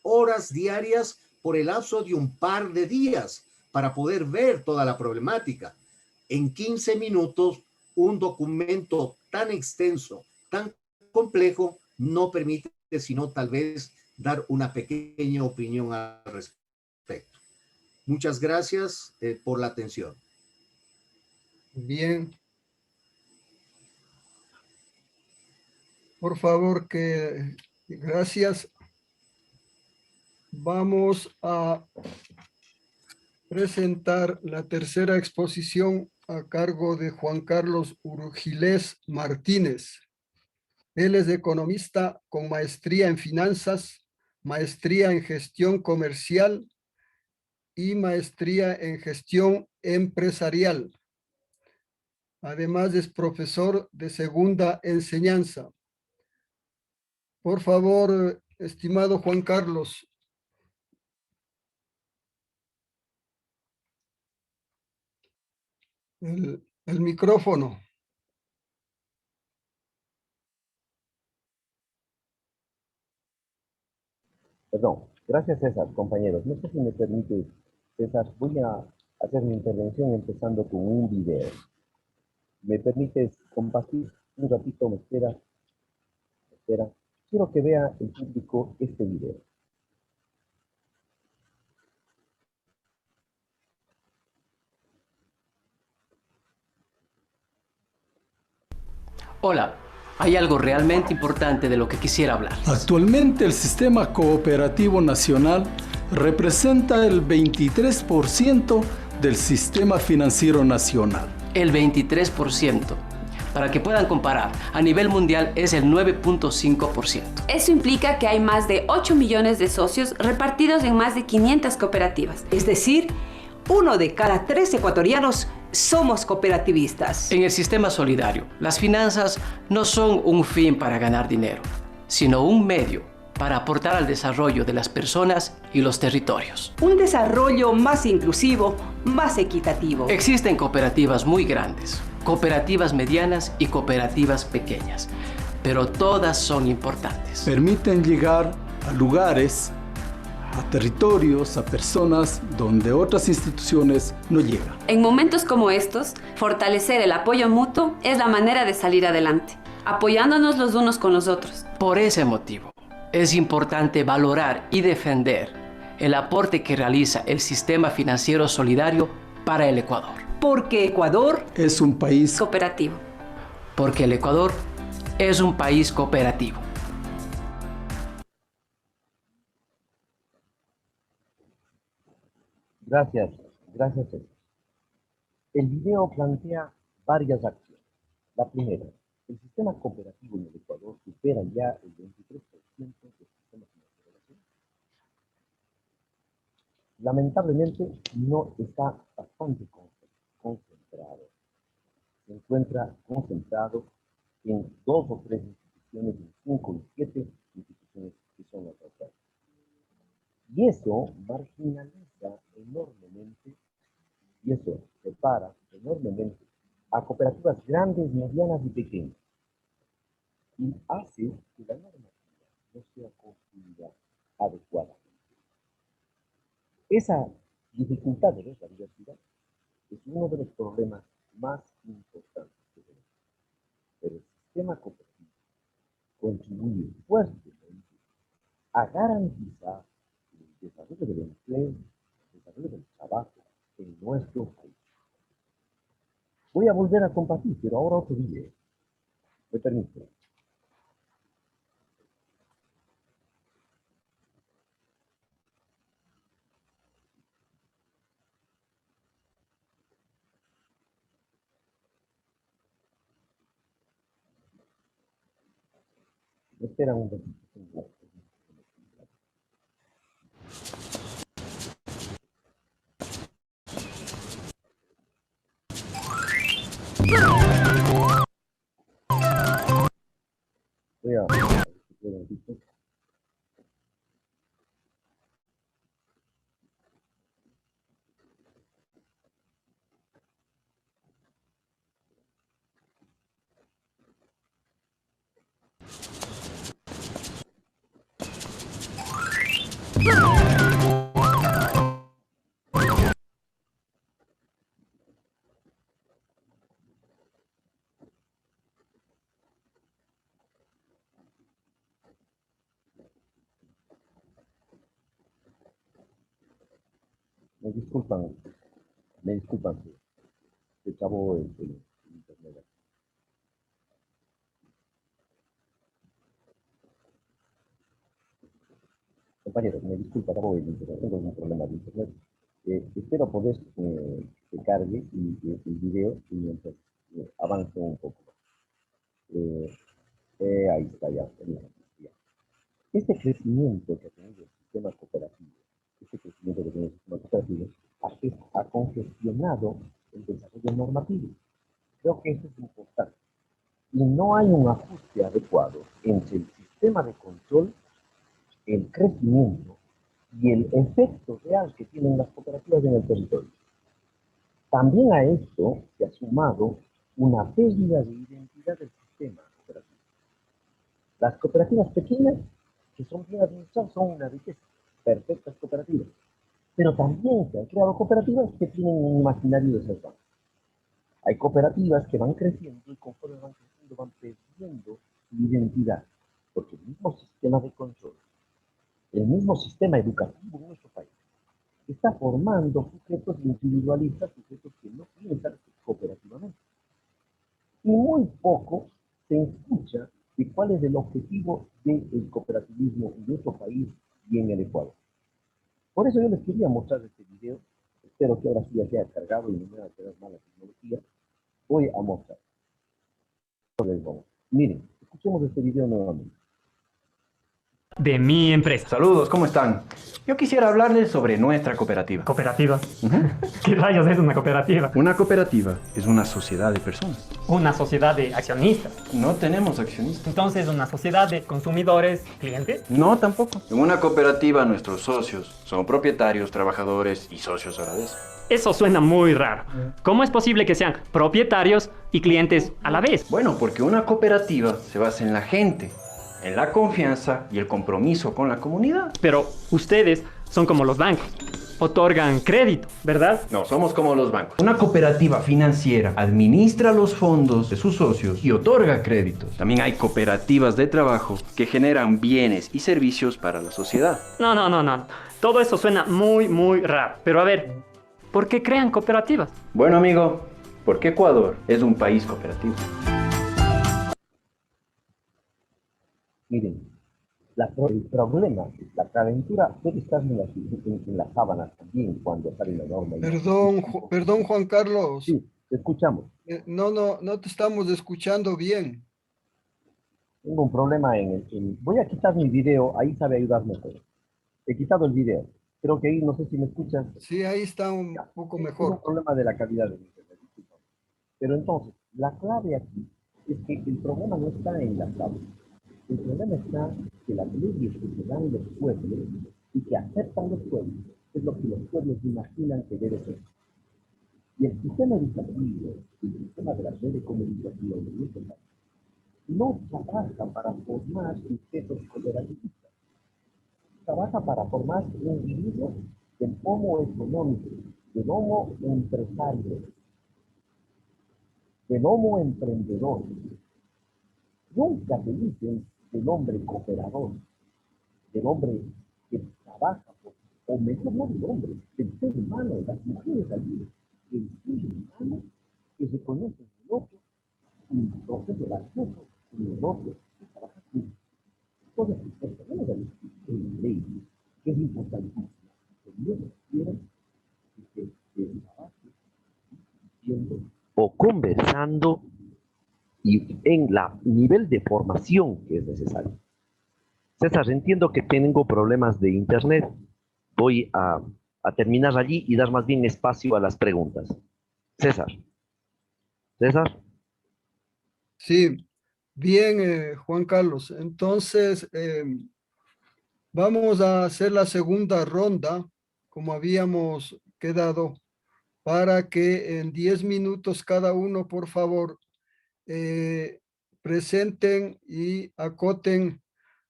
horas diarias por el lapso de un par de días para poder ver toda la problemática. En 15 minutos, un documento tan extenso, tan complejo, no permite sino tal vez dar una pequeña opinión al respecto. Muchas gracias por la atención. Bien. Por favor, gracias. Vamos a presentar la tercera exposición a cargo de Juan Carlos Urgilés Martínez. Él es economista con maestría en finanzas, maestría en gestión comercial y maestría en gestión empresarial. Además es profesor de segunda enseñanza. Por favor, estimado Juan Carlos. El micrófono. Perdón, gracias César, compañeros. No sé si me permite, César, voy a hacer mi intervención empezando con un video. ¿Me permites compartir un ratito? ¿Me espera? Quiero que vea el público este video. Hola, hay algo realmente importante de lo que quisiera hablar. Actualmente el sistema cooperativo nacional representa el 23% del sistema financiero nacional. El 23%. Para que puedan comparar, a nivel mundial es el 9.5%. Eso implica que hay más de 8 millones de socios repartidos en más de 500 cooperativas. Es decir, 1 de cada 3 ecuatorianos somos cooperativistas. En el sistema solidario, las finanzas no son un fin para ganar dinero, sino un medio para aportar al desarrollo de las personas y los territorios. Un desarrollo más inclusivo, más equitativo. Existen cooperativas muy grandes, cooperativas medianas y cooperativas pequeñas, pero todas son importantes. Permiten llegar a lugares, a territorios, a personas donde otras instituciones no llegan. En momentos como estos, fortalecer el apoyo mutuo es la manera de salir adelante, apoyándonos los unos con los otros. Por ese motivo, es importante valorar y defender el aporte que realiza el sistema financiero solidario para el Ecuador. Porque Ecuador es un país cooperativo. Porque el Ecuador es un país cooperativo. Gracias. El video plantea varias acciones. La primera, el sistema cooperativo en el Ecuador supera ya el 23% del sistema financiero nacional. Lamentablemente no está bastante concentrado. Se encuentra concentrado en 2 o 3 instituciones, en 5 y 7 instituciones que son las otras. Y eso marginaliza enormemente, y eso separa enormemente a cooperativas grandes, medianas y pequeñas. Y hace que la normativa no sea construida adecuadamente. Esa dificultad de ver la diversidad es uno de los problemas más importantes que tenemos. Pero el sistema cooperativo contribuye fuertemente a garantizar el desarrollo del empleo, el desarrollo del trabajo en nuestro país. Voy a volver a compartir, pero ahora otro video. ¿Me permite? Espera un ratito. Voy a ver si puedo decir. Me disculpan, se trabó el internet. Compañeros, me disculpa, trabó el internet, tengo algún problema de internet. Espero poder que cargue el video y mientras avance un poco más. Ahí está, ya. Este crecimiento que ha tenido el sistema cooperativo, ha congestionado el desarrollo normativo. Creo que eso es importante. Y no hay un ajuste adecuado entre el sistema de control, el crecimiento y el efecto real que tienen las cooperativas en el territorio. También a esto se ha sumado una pérdida de identidad del sistema cooperativo. Las cooperativas pequeñas, que son bien administradas, son una riqueza, perfectas cooperativas. Pero también se han creado cooperativas que tienen un imaginario de ser grandes. Hay cooperativas que van creciendo y conforme van creciendo van perdiendo su identidad, porque el mismo sistema de control, el mismo sistema educativo en nuestro país, está formando sujetos individualistas, sujetos que no piensan cooperativamente. Y muy poco se escucha de cuál es el objetivo del cooperativismo en nuestro país y en el Ecuador. Por eso yo les quería mostrar este video. Espero que ahora sí ya sea cargado y no me va a quedar mala tecnología. Voy a mostrar. del fondo. Miren, escuchemos este video nuevamente. De mi empresa. Saludos, ¿cómo están? Yo quisiera hablarles sobre nuestra cooperativa. ¿Cooperativa? ¿Qué rayos es una cooperativa? Una cooperativa es una sociedad de personas. Una sociedad de accionistas. No tenemos accionistas. Entonces, ¿una sociedad de consumidores, clientes? No, tampoco. En una cooperativa nuestros socios son propietarios, trabajadores y socios a la vez. Eso suena muy raro. ¿Cómo es posible que sean propietarios y clientes a la vez? Bueno, porque una cooperativa se basa en la gente, en la confianza y el compromiso con la comunidad. Pero ustedes son como los bancos. Otorgan crédito, ¿verdad? No, somos como los bancos. Una cooperativa financiera administra los fondos de sus socios y otorga créditos. También hay cooperativas de trabajo que generan bienes y servicios para la sociedad. No. Todo eso suena muy raro. Pero a ver, ¿por qué crean cooperativas? Bueno, amigo, porque Ecuador es un país cooperativo. Miren, el problema, la calentura puede estar en las sábanas también cuando sale la norma. Perdón, Juan Carlos. Sí, te escuchamos. No te estamos escuchando bien. Tengo un problema voy a quitar mi video, ahí sabe ayudarme mejor. He quitado el video. Creo que ahí, no sé si me escuchas. Sí, ahí está un poco mejor. Es un problema de la calidad de mi internet. Pero entonces, la clave aquí es que el problema no está en las tablas. El problema está que las leyes que se dan los pueblos y que aceptan los pueblos es lo que los pueblos imaginan que debe ser. Y el sistema educativo, el sistema de las redes comunicativas de nuestro país, no trabaja para formar sujetos cooperativistas. Trabaja para formar individuos del homo económico, del homo empresario, del homo emprendedor. Nunca se dicen del hombre cooperador, del hombre que trabaja, o mejor no del hombre, del ser humano, las mujeres allí, el ser humano que se conoce en el otro, un proceso de acceso en el otro, que trabaja juntos. Todas estas personas en la ley, que es importantísimo, que Dios quiera que el trabajo siendo o conversando y en la nivel de formación que es necesario. César, entiendo que tengo problemas de internet. Voy a terminar allí y dar más bien espacio a las preguntas. César. ¿César? Sí, bien, Juan Carlos. Entonces, vamos a hacer la segunda ronda, como habíamos quedado, para que en 10 minutos cada uno, por favor, presenten y acoten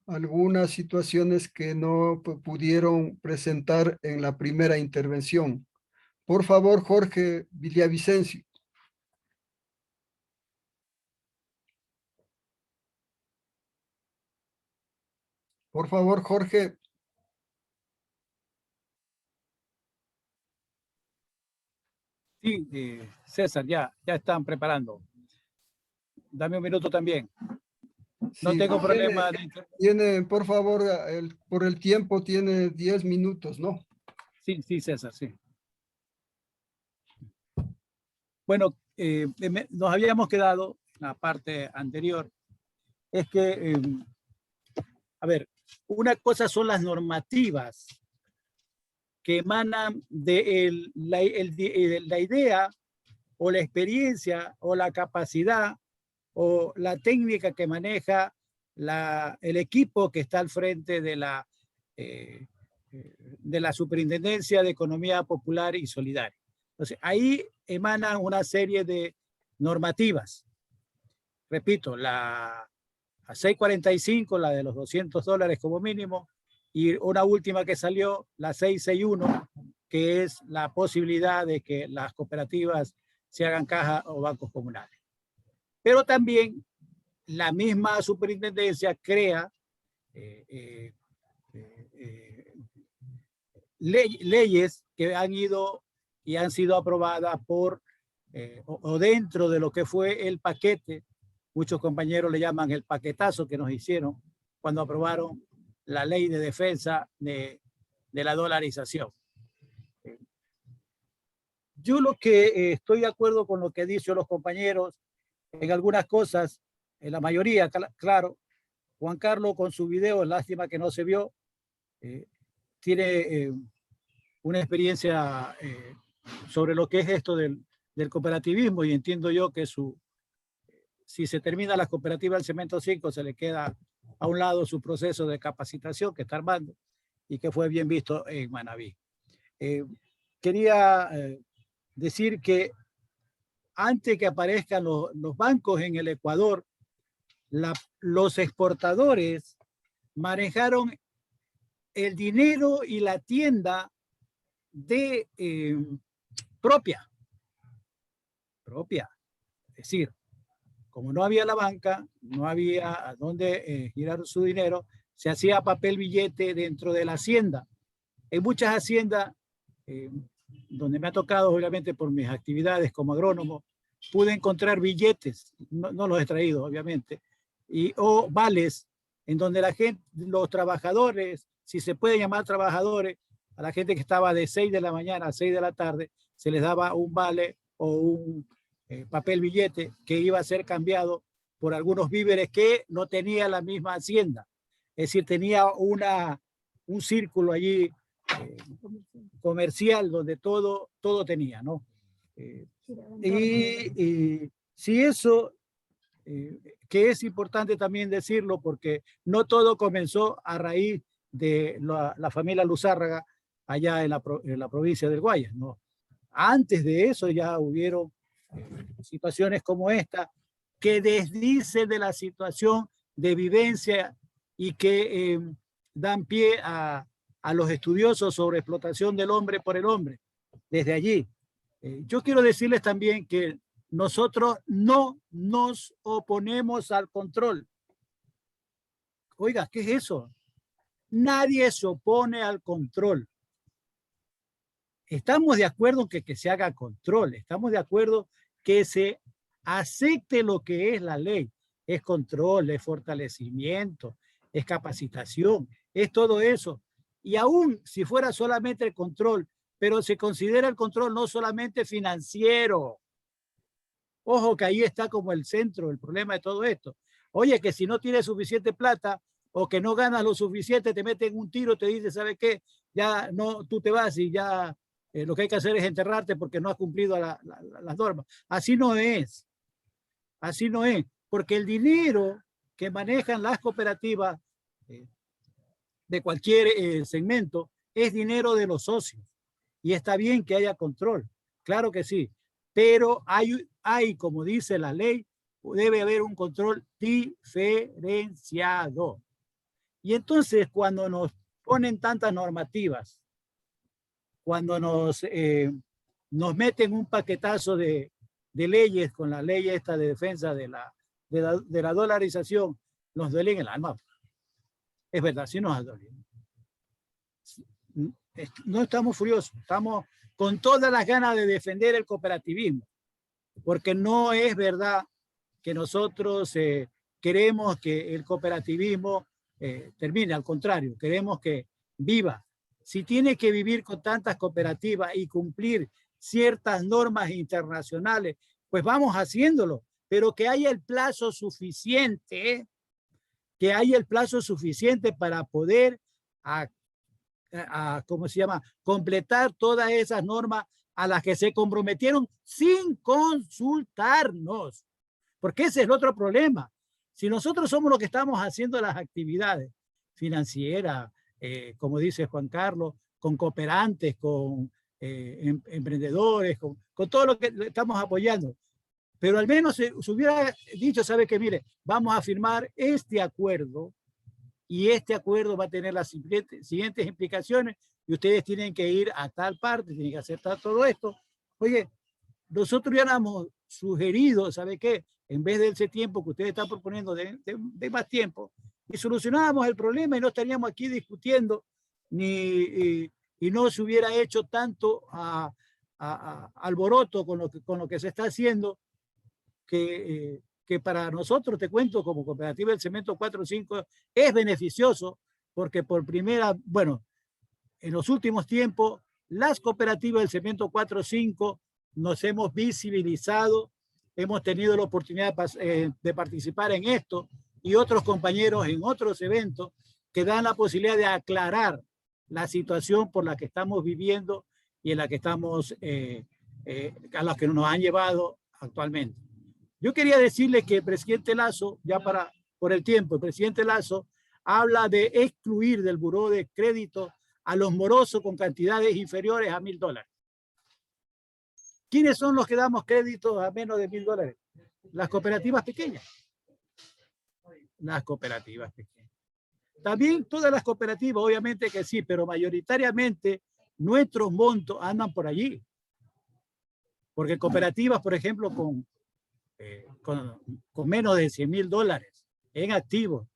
algunas situaciones que no pudieron presentar en la primera intervención. Por favor, Jorge Villavicencio. Por favor, Jorge. Sí, César, ya están preparando. Dame un minuto también. No Sí, tengo problema. Tiene, por favor, por el tiempo tiene 10 minutos, ¿no? Sí, César, sí. Bueno, nos habíamos quedado, la parte anterior, es que, a ver, una cosa son las normativas que emanan de la idea o la experiencia o la capacidad o la técnica que maneja el equipo que está al frente de la Superintendencia de Economía Popular y Solidaria. Entonces, ahí emanan una serie de normativas. Repito, la 645, la de los $200 como mínimo, y una última que salió, la 661, que es la posibilidad de que las cooperativas se hagan caja o bancos comunales. Pero también la misma superintendencia crea leyes que han ido y han sido aprobadas por o dentro de lo que fue el paquete. Muchos compañeros le llaman el paquetazo que nos hicieron cuando aprobaron la ley de defensa de la dolarización. Yo lo que estoy de acuerdo con lo que dicen los compañeros en algunas cosas, en la mayoría, claro. Juan Carlos con su video, lástima que no se vio, tiene una experiencia sobre lo que es esto del cooperativismo, y entiendo yo que si se termina la cooperativa del Cemento 5, se le queda a un lado su proceso de capacitación que está armando y que fue bien visto en Manabí. Quería decir que antes que aparezcan los bancos en el Ecuador, los exportadores manejaron el dinero y la tienda de propia. Es decir, como no había la banca, no había a dónde girar su dinero, se hacía papel billete dentro de la hacienda. En muchas haciendas, donde me ha tocado, obviamente por mis actividades como agrónomo, pude encontrar billetes, no los he traído, obviamente, o vales, en donde la gente, los trabajadores, si se puede llamar trabajadores, a la gente que estaba de 6 de la mañana a 6 de la tarde, se les daba un vale o un papel billete que iba a ser cambiado por algunos víveres que no tenía la misma hacienda. Es decir, tenía un círculo allí comercial donde todo tenía, ¿no? Y si eso, que es importante también decirlo, porque no todo comenzó a raíz de la familia Luzárraga allá en la provincia del Guayas, ¿no? Antes de eso ya hubieron situaciones como esta que desdicen de la situación de vivencia y que dan pie a los estudiosos sobre explotación del hombre por el hombre, desde allí. Yo quiero decirles también que nosotros no nos oponemos al control. Oiga, ¿qué es eso? Nadie se opone al control. Estamos de acuerdo en que se haga control, estamos de acuerdo que se acepte lo que es la ley. Es control, es fortalecimiento, es capacitación, es todo eso. Y aún si fuera solamente el control, pero se considera el control no solamente financiero. Ojo que ahí está como el centro, el problema de todo esto. Oye, que si no tienes suficiente plata o que no ganas lo suficiente, te meten un tiro, te dicen, ¿sabes qué? Ya no, tú te vas y ya lo que hay que hacer es enterrarte porque no has cumplido las normas. Así no es. Así no es. Porque el dinero que manejan las cooperativas de cualquier segmento es dinero de los socios. Y está bien que haya control. Claro que sí. Pero hay, como dice la ley, debe haber un control diferenciado. Y entonces cuando nos ponen tantas normativas, cuando nos meten un paquetazo de leyes con la ley esta de defensa de la dolarización, nos duele en el alma. Es verdad, sí nos ha dolido. No estamos furiosos, estamos con todas las ganas de defender el cooperativismo, porque no es verdad que nosotros queremos que el cooperativismo termine, al contrario, queremos que viva. Si tiene que vivir con tantas cooperativas y cumplir ciertas normas internacionales, pues vamos haciéndolo, pero que haya el plazo suficiente, para poder ¿cómo se llama? Completar todas esas normas a las que se comprometieron sin consultarnos. Porque ese es el otro problema. Si nosotros somos los que estamos haciendo las actividades financieras, como dice Juan Carlos, con cooperantes, con emprendedores, con todo lo que estamos apoyando, pero al menos se hubiera dicho, ¿sabe qué? Mire, vamos a firmar este acuerdo y este acuerdo va a tener las siguientes implicaciones y ustedes tienen que ir a tal parte, tienen que aceptar todo esto. Oye, nosotros ya hemos sugerido, ¿sabe qué? En vez de ese tiempo que ustedes están proponiendo de más tiempo, y solucionábamos el problema y no estaríamos aquí discutiendo y no se hubiera hecho tanto alboroto con lo que se está haciendo, que para nosotros, te cuento, como Cooperativa del Cemento 4-5, es beneficioso porque en los últimos tiempos, las cooperativas del Cemento 4-5 nos hemos visibilizado hemos tenido la oportunidad de participar en esto y otros compañeros en otros eventos que dan la posibilidad de aclarar la situación por la que estamos viviendo y en la que estamos, a la que nos han llevado actualmente. Yo quería decirle que el presidente Lasso, ya por el tiempo, el presidente Lasso habla de excluir del buró de crédito a los morosos con cantidades inferiores a $1.000. ¿Quiénes son los que damos créditos a menos de $1.000? Las cooperativas pequeñas. Las cooperativas pequeñas. También todas las cooperativas, obviamente que sí, pero mayoritariamente nuestros montos andan por allí. Porque cooperativas, por ejemplo, con menos de $100.000 en activo,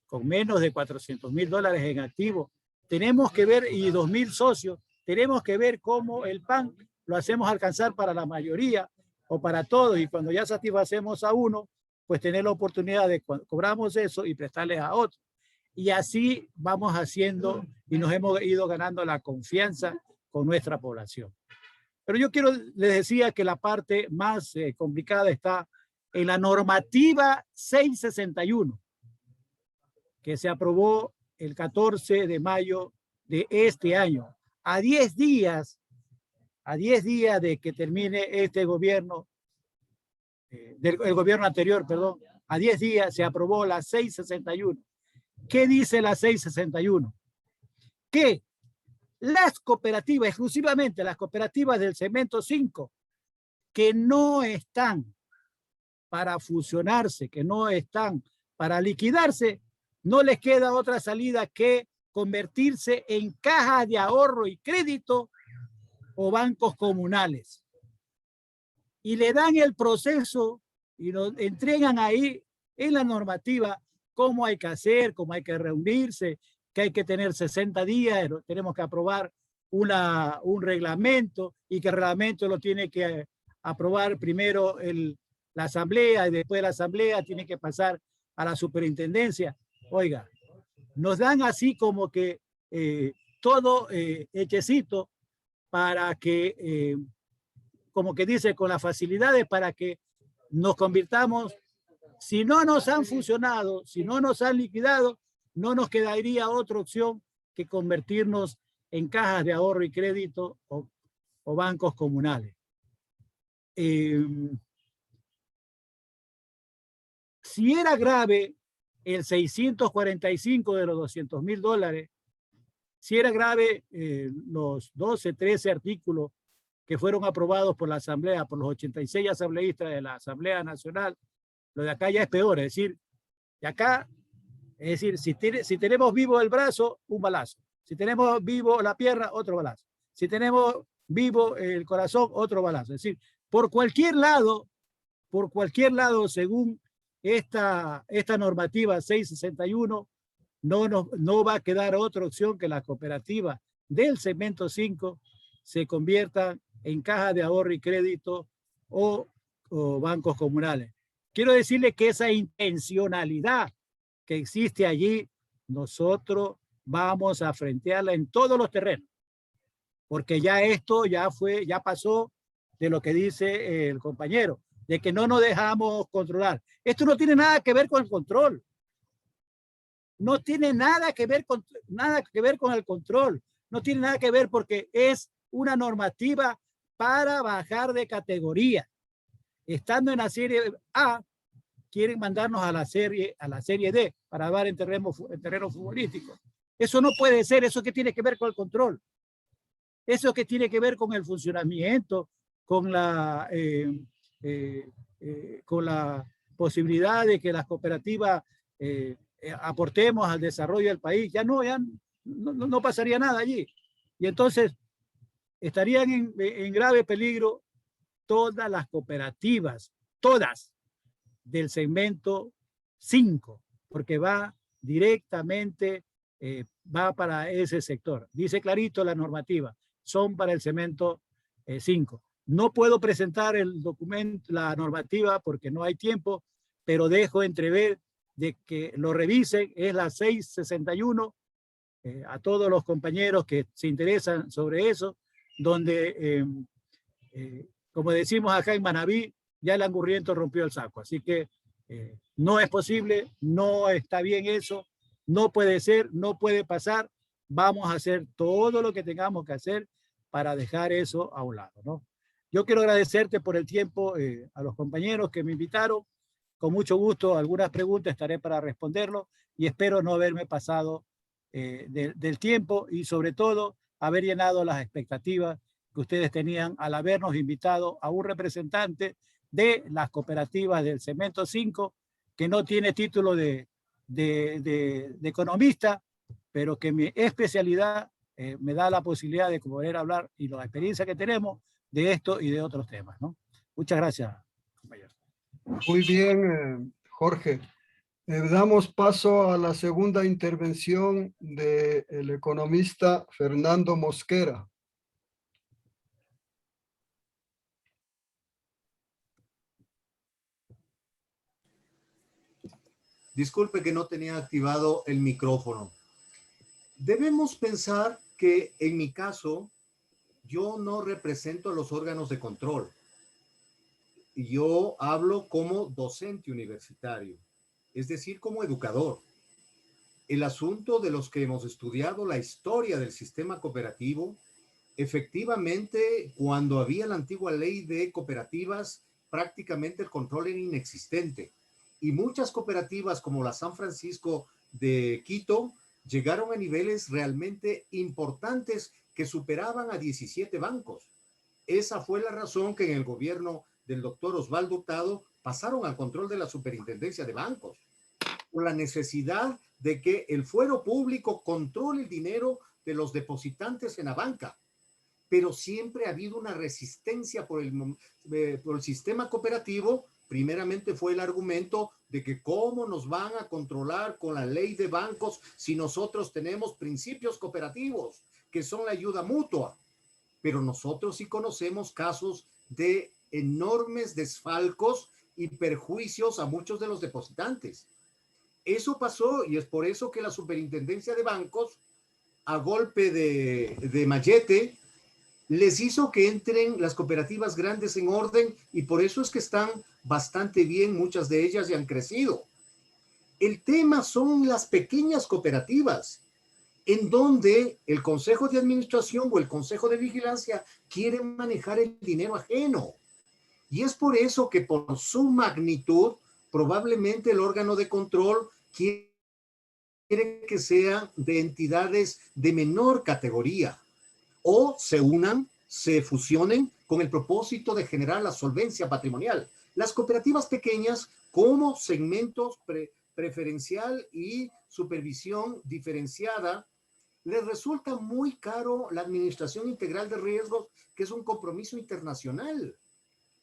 con menos de $400.000 en activo, tenemos que ver, y 2.000 socios, tenemos que ver cómo el PAN lo hacemos alcanzar para la mayoría o para todos, y cuando ya satisfacemos a uno, pues tener la oportunidad de cobramos eso y prestarles a otro. Y así vamos haciendo y nos hemos ido ganando la confianza con nuestra población. Pero yo les decía que la parte más complicada está en la normativa 661, que se aprobó el 14 de mayo de este año, a 10 días de que termine este gobierno, el gobierno anterior, perdón, a 10 días se aprobó la 661. ¿Qué dice la 661? Que las cooperativas, exclusivamente las cooperativas del segmento 5, que no están para fusionarse, que no están para liquidarse, no les queda otra salida que convertirse en caja de ahorro y crédito o bancos comunales. Y le dan el proceso y nos entregan ahí en la normativa cómo hay que hacer, cómo hay que reunirse, que hay que tener 60 días, tenemos que aprobar un reglamento y que el reglamento lo tiene que aprobar primero la asamblea y después de la asamblea tiene que pasar a la superintendencia. Oiga, nos dan así como que todo hechecito para que, como que dice, con las facilidades para que nos convirtamos. Si no nos han fusionado, si no nos han liquidado, no nos quedaría otra opción que convertirnos en cajas de ahorro y crédito o bancos comunales. Si era grave el 645 de los $200.000, si era grave los 12, 13 artículos que fueron aprobados por la Asamblea, por los 86 asambleístas de la Asamblea Nacional, lo de acá ya es peor, es decir, de acá, es decir, si tenemos vivo el brazo, un balazo. Si tenemos vivo la pierna, otro balazo. Si tenemos vivo el corazón, otro balazo. Es decir, por cualquier lado, según esta normativa 661, no va a quedar otra opción que la cooperativa del segmento 5 se conviertan en caja de ahorro y crédito o bancos comunales. Quiero decirle que esa intencionalidad que existe allí, nosotros vamos a frentearla en todos los terrenos, porque ya esto ya pasó de lo que dice el compañero, de que no nos dejamos controlar. Esto no tiene nada que ver con el control. No tiene nada que ver con el control. No tiene nada que ver porque es una normativa para bajar de categoría. Estando en la serie A, quieren mandarnos a la serie D para dar en terreno futbolístico. Eso no puede ser. Eso que tiene que ver con el control. Eso que tiene que ver con el funcionamiento, con la posibilidad de que las cooperativas aportemos al desarrollo del país. Ya no pasaría nada allí. Y entonces estarían en grave peligro todas las cooperativas, todas del segmento 5, porque va directamente, va para ese sector. Dice clarito la normativa, son para el segmento 5. No puedo presentar el documento, la normativa, porque no hay tiempo, pero dejo entrever de que lo revisen, es la 661, a todos los compañeros que se interesan sobre eso, donde, como decimos acá en Manabí, ya el angurriento rompió el saco. Así que no es posible, no está bien eso, no puede ser, no puede pasar. Vamos a hacer todo lo que tengamos que hacer para dejar eso a un lado, ¿no? Yo quiero agradecerte por el tiempo a los compañeros que me invitaron. Con mucho gusto, algunas preguntas estaré para responderlo y espero no haberme pasado del tiempo y sobre todo haber llenado las expectativas que ustedes tenían al habernos invitado a un representante de las cooperativas del Cemento 5, que no tiene título de economista, pero que mi especialidad me da la posibilidad de poder hablar y la experiencia que tenemos de esto y de otros temas, ¿no? Muchas gracias, compañero. Muy bien, Jorge. Damos paso a la segunda intervención del economista Fernando Mosquera. Disculpe que no tenía activado el micrófono. Debemos pensar que en mi caso, yo no represento a los órganos de control. Yo hablo como docente universitario, es decir, como educador. El asunto de los que hemos estudiado la historia del sistema cooperativo, efectivamente, cuando había la antigua ley de cooperativas, prácticamente el control era inexistente. Y muchas cooperativas como la San Francisco de Quito llegaron a niveles realmente importantes que superaban a 17 bancos. Esa fue la razón que en el gobierno del doctor Osvaldo Hurtado pasaron al control de la superintendencia de bancos, por la necesidad de que el fuero público controle el dinero de los depositantes en la banca. Pero siempre ha habido una resistencia por el sistema cooperativo. Primeramente fue el argumento de que cómo nos van a controlar con la ley de bancos si nosotros tenemos principios cooperativos, que son la ayuda mutua. Pero nosotros sí conocemos casos de enormes desfalcos y perjuicios a muchos de los depositantes. Eso pasó y es por eso que la superintendencia de bancos, a golpe de mallete, les hizo que entren las cooperativas grandes en orden y por eso es que están bastante bien, muchas de ellas ya han crecido. El tema son las pequeñas cooperativas, en donde el Consejo de Administración o el Consejo de Vigilancia quieren manejar el dinero ajeno. Y es por eso que por su magnitud, probablemente el órgano de control quiere que sea de entidades de menor categoría, o se unan, se fusionen con el propósito de generar la solvencia patrimonial. Las cooperativas pequeñas, como segmentos preferencial y supervisión diferenciada, les resulta muy caro la administración integral de riesgos, que es un compromiso internacional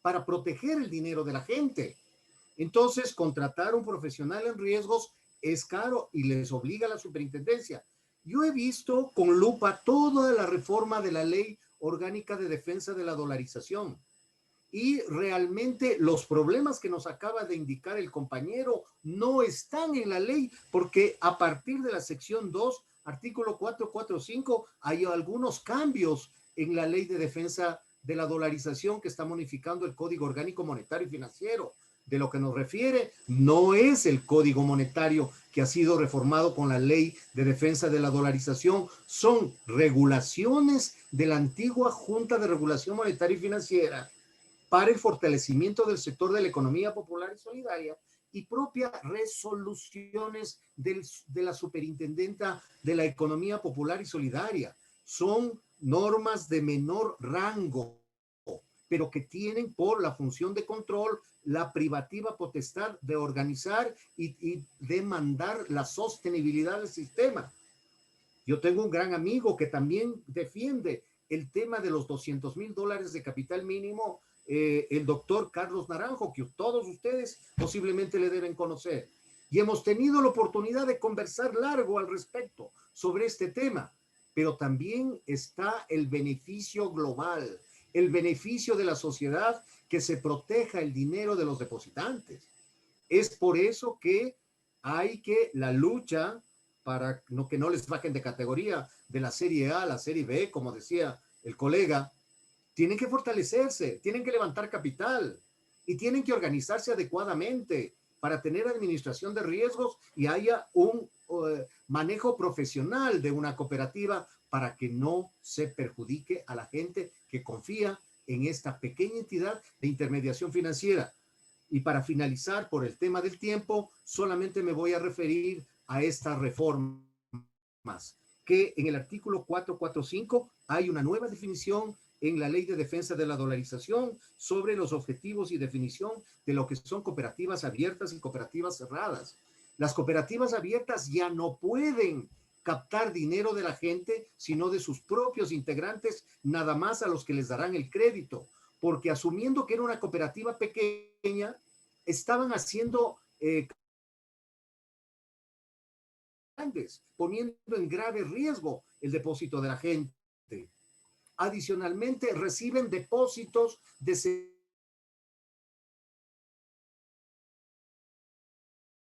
para proteger el dinero de la gente. Entonces, contratar a un profesional en riesgos es caro y les obliga a la superintendencia. Yo he visto con lupa toda la reforma de la Ley Orgánica de Defensa de la Dolarización y realmente los problemas que nos acaba de indicar el compañero no están en la ley, porque a partir de la sección 2, artículo 445, hay algunos cambios en la Ley de Defensa de la Dolarización que está modificando el Código Orgánico Monetario y Financiero. De lo que nos refiere no es el Código Monetario que ha sido reformado con la Ley de Defensa de la Dolarización, son regulaciones de la antigua Junta de Regulación Monetaria y Financiera para el fortalecimiento del sector de la economía popular y solidaria y propias resoluciones de la Superintendenta de la Economía Popular y Solidaria. Son normas de menor rango, pero que tienen por la función de control la privativa potestad de organizar y de mandar la sostenibilidad del sistema. Yo tengo un gran amigo que también defiende el tema de los $200,000 de capital mínimo, el doctor Carlos Naranjo, que todos ustedes posiblemente le deben conocer. Y hemos tenido la oportunidad de conversar largo al respecto sobre este tema, pero también está el beneficio global, el beneficio de la sociedad, que se proteja el dinero de los depositantes. Es por eso que hay que la lucha para que no les bajen de categoría de la serie A a la serie B, como decía el colega, tienen que fortalecerse, tienen que levantar capital. y tienen que organizarse adecuadamente para tener administración de riesgos y haya un manejo profesional de una cooperativa para que no se perjudique a la gente que confía en esta pequeña entidad de intermediación financiera. Y para finalizar, por el tema del tiempo, solamente me voy a referir a estas reformas, que en el artículo 445 hay una nueva definición en la Ley de Defensa de la Dolarización sobre los objetivos y definición de lo que son cooperativas abiertas y cooperativas cerradas. Las cooperativas abiertas ya no pueden captar dinero de la gente, sino de sus propios integrantes, nada más a los que les darán el crédito, porque asumiendo que era una cooperativa pequeña, estaban haciendo grandes, poniendo en grave riesgo el depósito de la gente. Adicionalmente, reciben depósitos de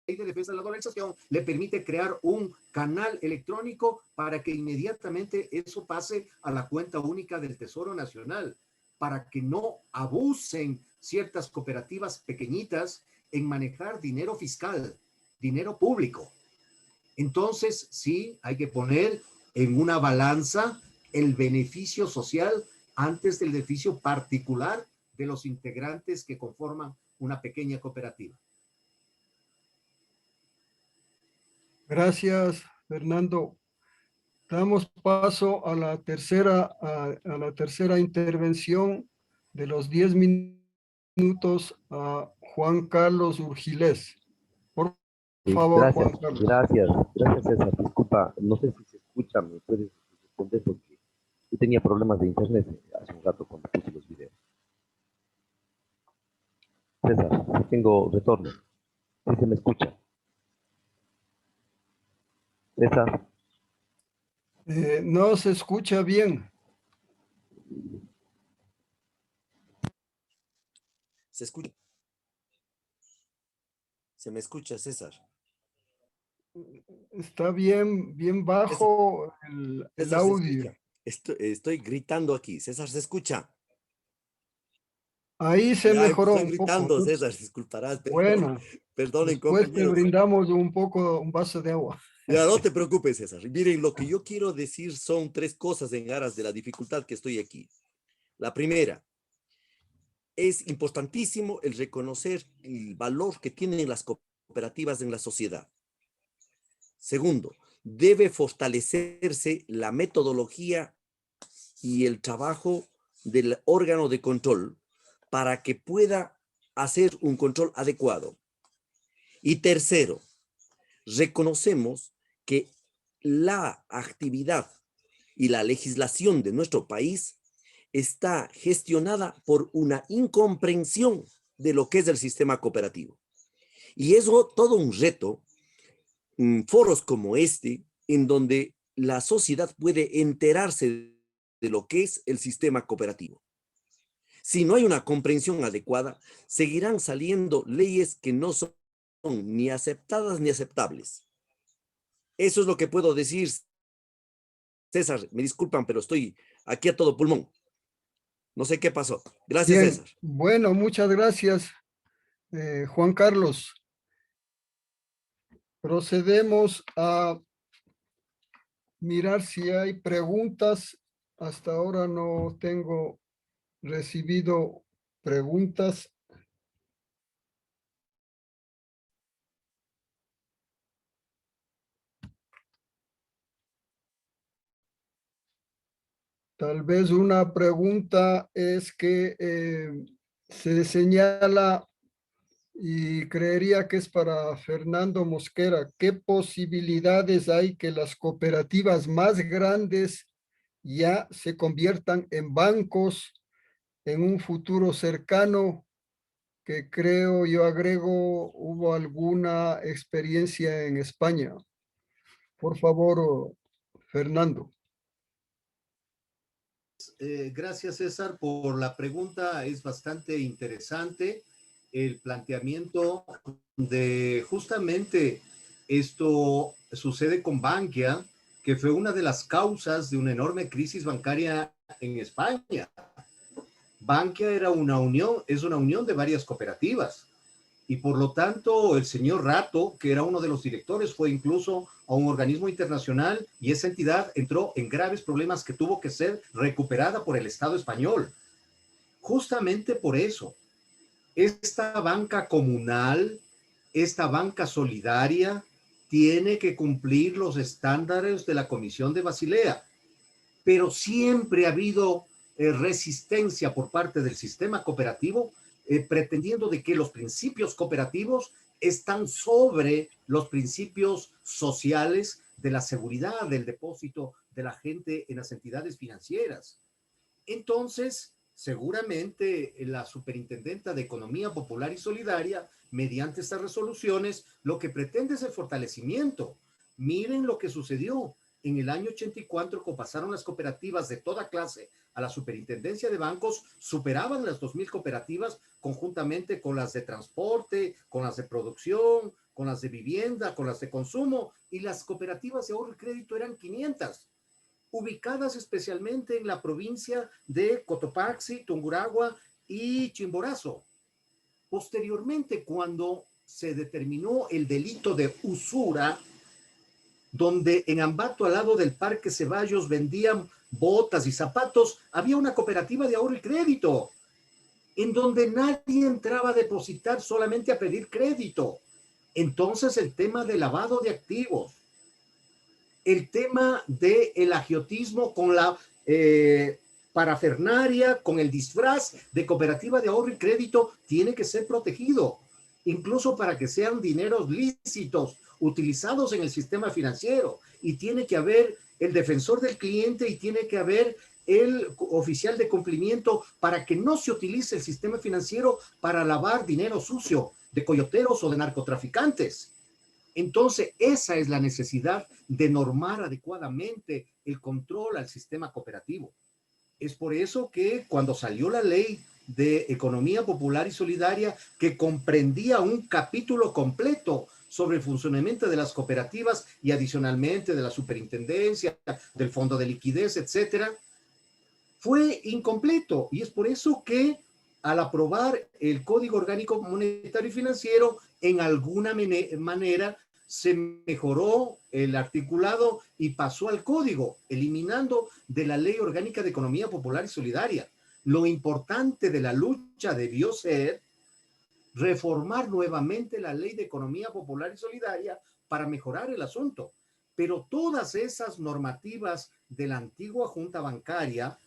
Ley de Defensa de la Dolarización, le permite crear un canal electrónico para que inmediatamente eso pase a la cuenta única del Tesoro Nacional, para que no abusen ciertas cooperativas pequeñitas en manejar dinero fiscal, dinero público. Entonces, sí, hay que poner en una balanza el beneficio social antes del beneficio particular de los integrantes que conforman una pequeña cooperativa. Gracias, Fernando. Damos paso a la tercera intervención de los 10 minutos a Juan Carlos Urgilés. Por favor, gracias, Juan Carlos. Gracias César. Disculpa, no sé si se escucha, me puedes responder porque yo tenía problemas de internet hace un rato cuando puse los videos. César, tengo retorno. ¿Sí se me escucha? César. No se escucha bien. ¿Se escucha? ¿Se me escucha, César? Está bien bajo el audio. Estoy gritando aquí. César, ¿se escucha? Ahí se mejoró estoy un gritando, poco. César, disculparás. Pero, Bueno, perdonen, después te compañeros. brindamos un vaso de agua. Ya, no te preocupes, César. Miren, lo que yo quiero decir son 3 cosas en aras de la dificultad que estoy aquí. La primera, es importantísimo el reconocer el valor que tienen las cooperativas en la sociedad. Segundo, debe fortalecerse la metodología y el trabajo del órgano de control para que pueda hacer un control adecuado. Y tercero, reconocemos que la actividad y la legislación de nuestro país está gestionada por una incomprensión de lo que es el sistema cooperativo. Y eso todo un reto, foros como este, en donde la sociedad puede enterarse de lo que es el sistema cooperativo. Si no hay una comprensión adecuada, seguirán saliendo leyes que no son ni aceptadas ni aceptables. Eso es lo que puedo decir. César, me disculpan, pero estoy aquí a todo pulmón. No sé qué pasó. Gracias, Bien, César. bueno, muchas gracias, Juan Carlos. Procedemos a mirar si hay preguntas. Hasta ahora no tengo recibido preguntas. Tal vez una pregunta es que se señala, y creería que es para Fernando Mosquera, ¿qué posibilidades hay que las cooperativas más grandes ya se conviertan en bancos en un futuro cercano? Que creo, yo agrego, hubo alguna experiencia en España. Por favor, Fernando. Gracias, César, por la pregunta. Es bastante interesante el planteamiento de justamente esto sucede con Bankia, que fue una de las causas de una enorme crisis bancaria en España. Bankia era una unión, es una unión de varias cooperativas. Y por lo tanto, el señor Rato, que era uno de los directores, fue incluso a un organismo internacional y esa entidad entró en graves problemas que tuvo que ser recuperada por el Estado español. Justamente por eso, esta banca comunal, esta banca solidaria, tiene que cumplir los estándares de la Comisión de Basilea. Pero siempre ha habido resistencia por parte del sistema cooperativo, pretendiendo de que los principios cooperativos están sobre los principios sociales de la seguridad del depósito de la gente en las entidades financieras. Entonces, seguramente la Superintendenta de Economía Popular y Solidaria, mediante estas resoluciones, lo que pretende es el fortalecimiento. Miren lo que sucedió. En el año 84, cuando pasaron las cooperativas de toda clase a la Superintendencia de Bancos, superaban las 2.000 cooperativas conjuntamente con las de transporte, con las de producción, con las de vivienda, con las de consumo, y las cooperativas de ahorro y crédito eran 500, ubicadas especialmente en la provincia de Cotopaxi, Tungurahua y Chimborazo. Posteriormente, cuando se determinó el delito de usura, donde en Ambato, al lado del Parque Ceballos, vendían botas y zapatos, había una cooperativa de ahorro y crédito, en donde nadie entraba a depositar, solamente a pedir crédito. Entonces, el tema de lavado de activos, el tema del agiotismo con la parafernaria, con el disfraz de cooperativa de ahorro y crédito, tiene que ser protegido, incluso para que sean dineros lícitos utilizados en el sistema financiero, y tiene que haber el defensor del cliente y tiene que haber el oficial de cumplimiento para que no se utilice el sistema financiero para lavar dinero sucio de coyoteros o de narcotraficantes. Entonces, esa es la necesidad de normar adecuadamente el control al sistema cooperativo. Es por eso que cuando salió la ley de Economía Popular y Solidaria, que comprendía un capítulo completo sobre el funcionamiento de las cooperativas y adicionalmente de la superintendencia, del fondo de liquidez, etcétera, fue incompleto. Y es por eso que al aprobar el Código Orgánico Monetario y Financiero, en alguna manera se mejoró el articulado y pasó al código, eliminando de la Ley Orgánica de Economía Popular y Solidaria. Lo importante de la lucha debió ser reformar nuevamente la Ley de Economía Popular y Solidaria para mejorar el asunto. Pero todas esas normativas de la antigua Junta Bancaria,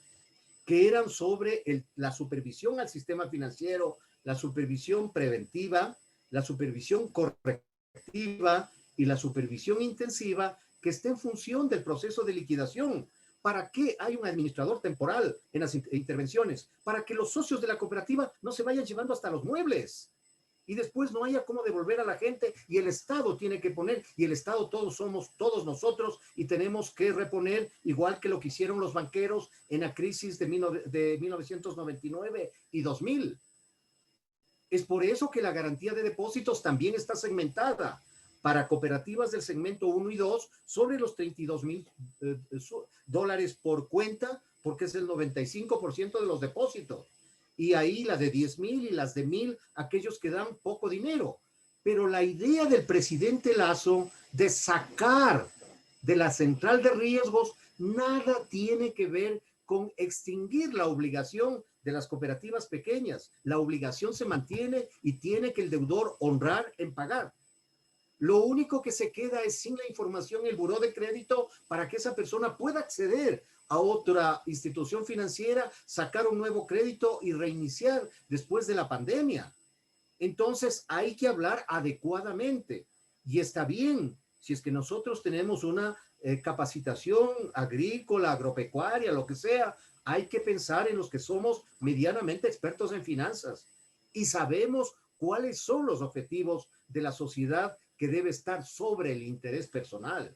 que eran sobre la supervisión al sistema financiero, la supervisión preventiva, la supervisión correctiva y la supervisión intensiva, que está en función del proceso de liquidación. ¿Para qué hay un administrador temporal en las intervenciones? Para que los socios de la cooperativa no se vayan llevando hasta los muebles y después no haya cómo devolver a la gente, y el Estado tiene que poner, y el Estado todos somos todos nosotros, y tenemos que reponer, igual que lo que hicieron los banqueros en la crisis de 1999 y 2000. Es por eso que la garantía de depósitos también está segmentada para cooperativas del segmento 1 y 2 sobre los $30,000 por cuenta, porque es el 95% de los depósitos. Y ahí la de 10,000 y las de 1,000, aquellos que dan poco dinero. Pero la idea del presidente Lasso de sacar de la central de riesgos nada tiene que ver con extinguir la obligación de las cooperativas pequeñas. La obligación se mantiene y tiene que el deudor honrar en pagar. Lo único que se queda es sin la información el buró de crédito para que esa persona pueda acceder a otra institución financiera, sacar un nuevo crédito y reiniciar después de la pandemia. Entonces hay que hablar adecuadamente, y está bien si es que nosotros tenemos una capacitación agrícola, agropecuaria, lo que sea. Hay que pensar en los que somos medianamente expertos en finanzas y sabemos cuáles son los objetivos de la sociedad que debe estar sobre el interés personal.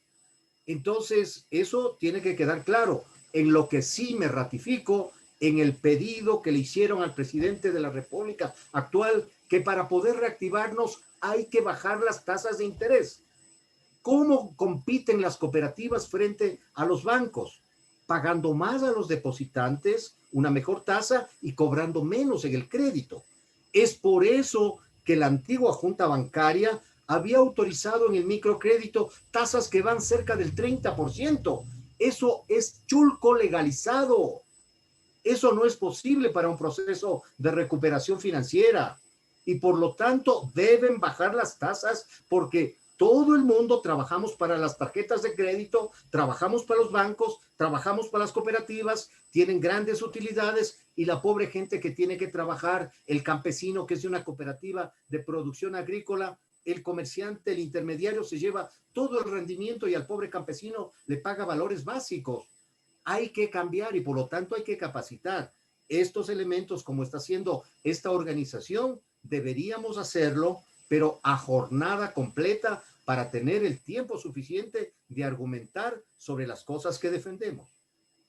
Entonces, eso tiene que quedar claro. En lo que sí me ratifico, en el pedido que le hicieron al presidente de la República actual, que para poder reactivarnos hay que bajar las tasas de interés. ¿Cómo compiten las cooperativas frente a los bancos? pagando más a los depositantes, una mejor tasa y cobrando menos en el crédito. Es por eso que la antigua Junta Bancaria había autorizado en el microcrédito tasas que van cerca del 30%. Eso es chulco legalizado. Eso no es posible para un proceso de recuperación financiera. Y por lo tanto deben bajar las tasas porque todo el mundo trabajamos para las tarjetas de crédito, trabajamos para los bancos, trabajamos para las cooperativas, tienen grandes utilidades y la pobre gente que tiene que trabajar, el campesino que es de una cooperativa de producción agrícola, el comerciante, el intermediario se lleva todo el rendimiento y al pobre campesino le paga valores básicos. Hay que cambiar y por lo tanto hay que capacitar. Estos elementos, como está haciendo esta organización, deberíamos hacerlo, pero a jornada completa para tener el tiempo suficiente de argumentar sobre las cosas que defendemos.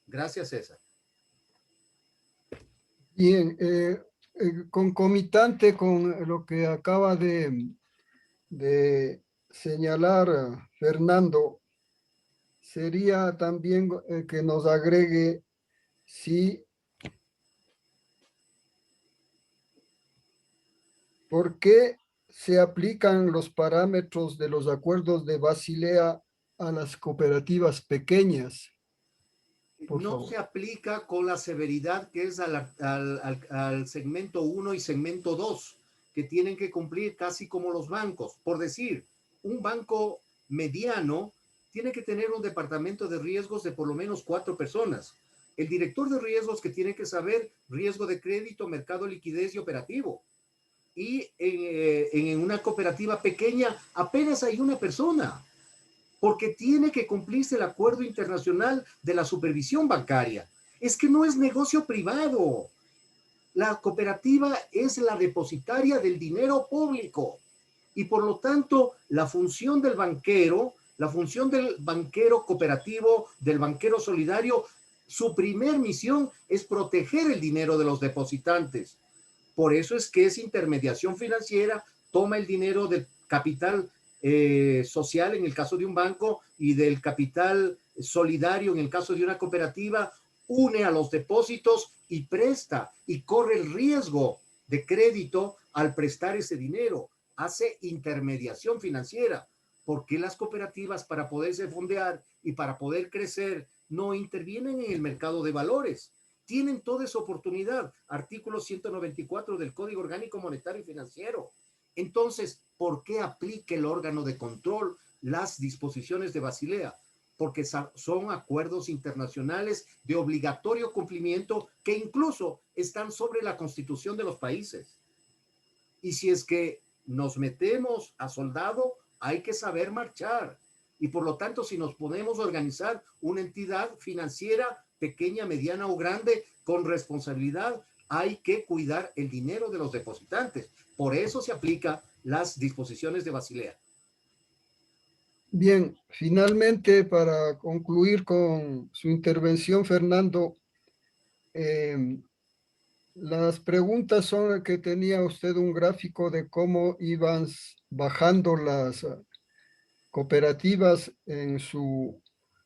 Gracias, César. Bien, concomitante con lo que acaba de señalar Fernando, sería también que nos agregue si ¿por qué se aplican los parámetros de los acuerdos de Basilea a las cooperativas pequeñas? No se aplica con la severidad que es al segmento 1 y segmento 2, que tienen que cumplir casi como los bancos. Por decir, un banco mediano tiene que tener un departamento de riesgos de por lo menos 4 personas. El director de riesgos que tiene que saber riesgo de crédito, mercado, liquidez y operativo. Y en una cooperativa pequeña apenas hay una persona, porque tiene que cumplirse el acuerdo internacional de la supervisión bancaria. Es que no es negocio privado. La cooperativa es la depositaria del dinero público y por lo tanto la función del banquero cooperativo, del banquero solidario, su primer misión es proteger el dinero de los depositantes. Por eso es que es intermediación financiera, toma el dinero del capital social en el caso de un banco y del capital solidario en el caso de una cooperativa, une a los depósitos y presta y corre el riesgo de crédito al prestar ese dinero. Hace intermediación financiera. ¿Por qué las cooperativas para poderse fondear y para poder crecer no intervienen en el mercado de valores? Tienen toda esa oportunidad. Artículo 194 del Código Orgánico Monetario y Financiero. Entonces, ¿por qué aplica el órgano de control las disposiciones de Basilea? Porque son acuerdos internacionales de obligatorio cumplimiento que incluso están sobre la Constitución de los países. Y si es que nos metemos a soldado, hay que saber marchar. Y por lo tanto, si nos podemos organizar una entidad financiera pequeña, mediana o grande, con responsabilidad, hay que cuidar el dinero de los depositantes. Por eso se aplican las disposiciones de Basilea. Bien, finalmente, para concluir con su intervención, Fernando, las preguntas son que tenía usted un gráfico de cómo iban bajando las cooperativas en su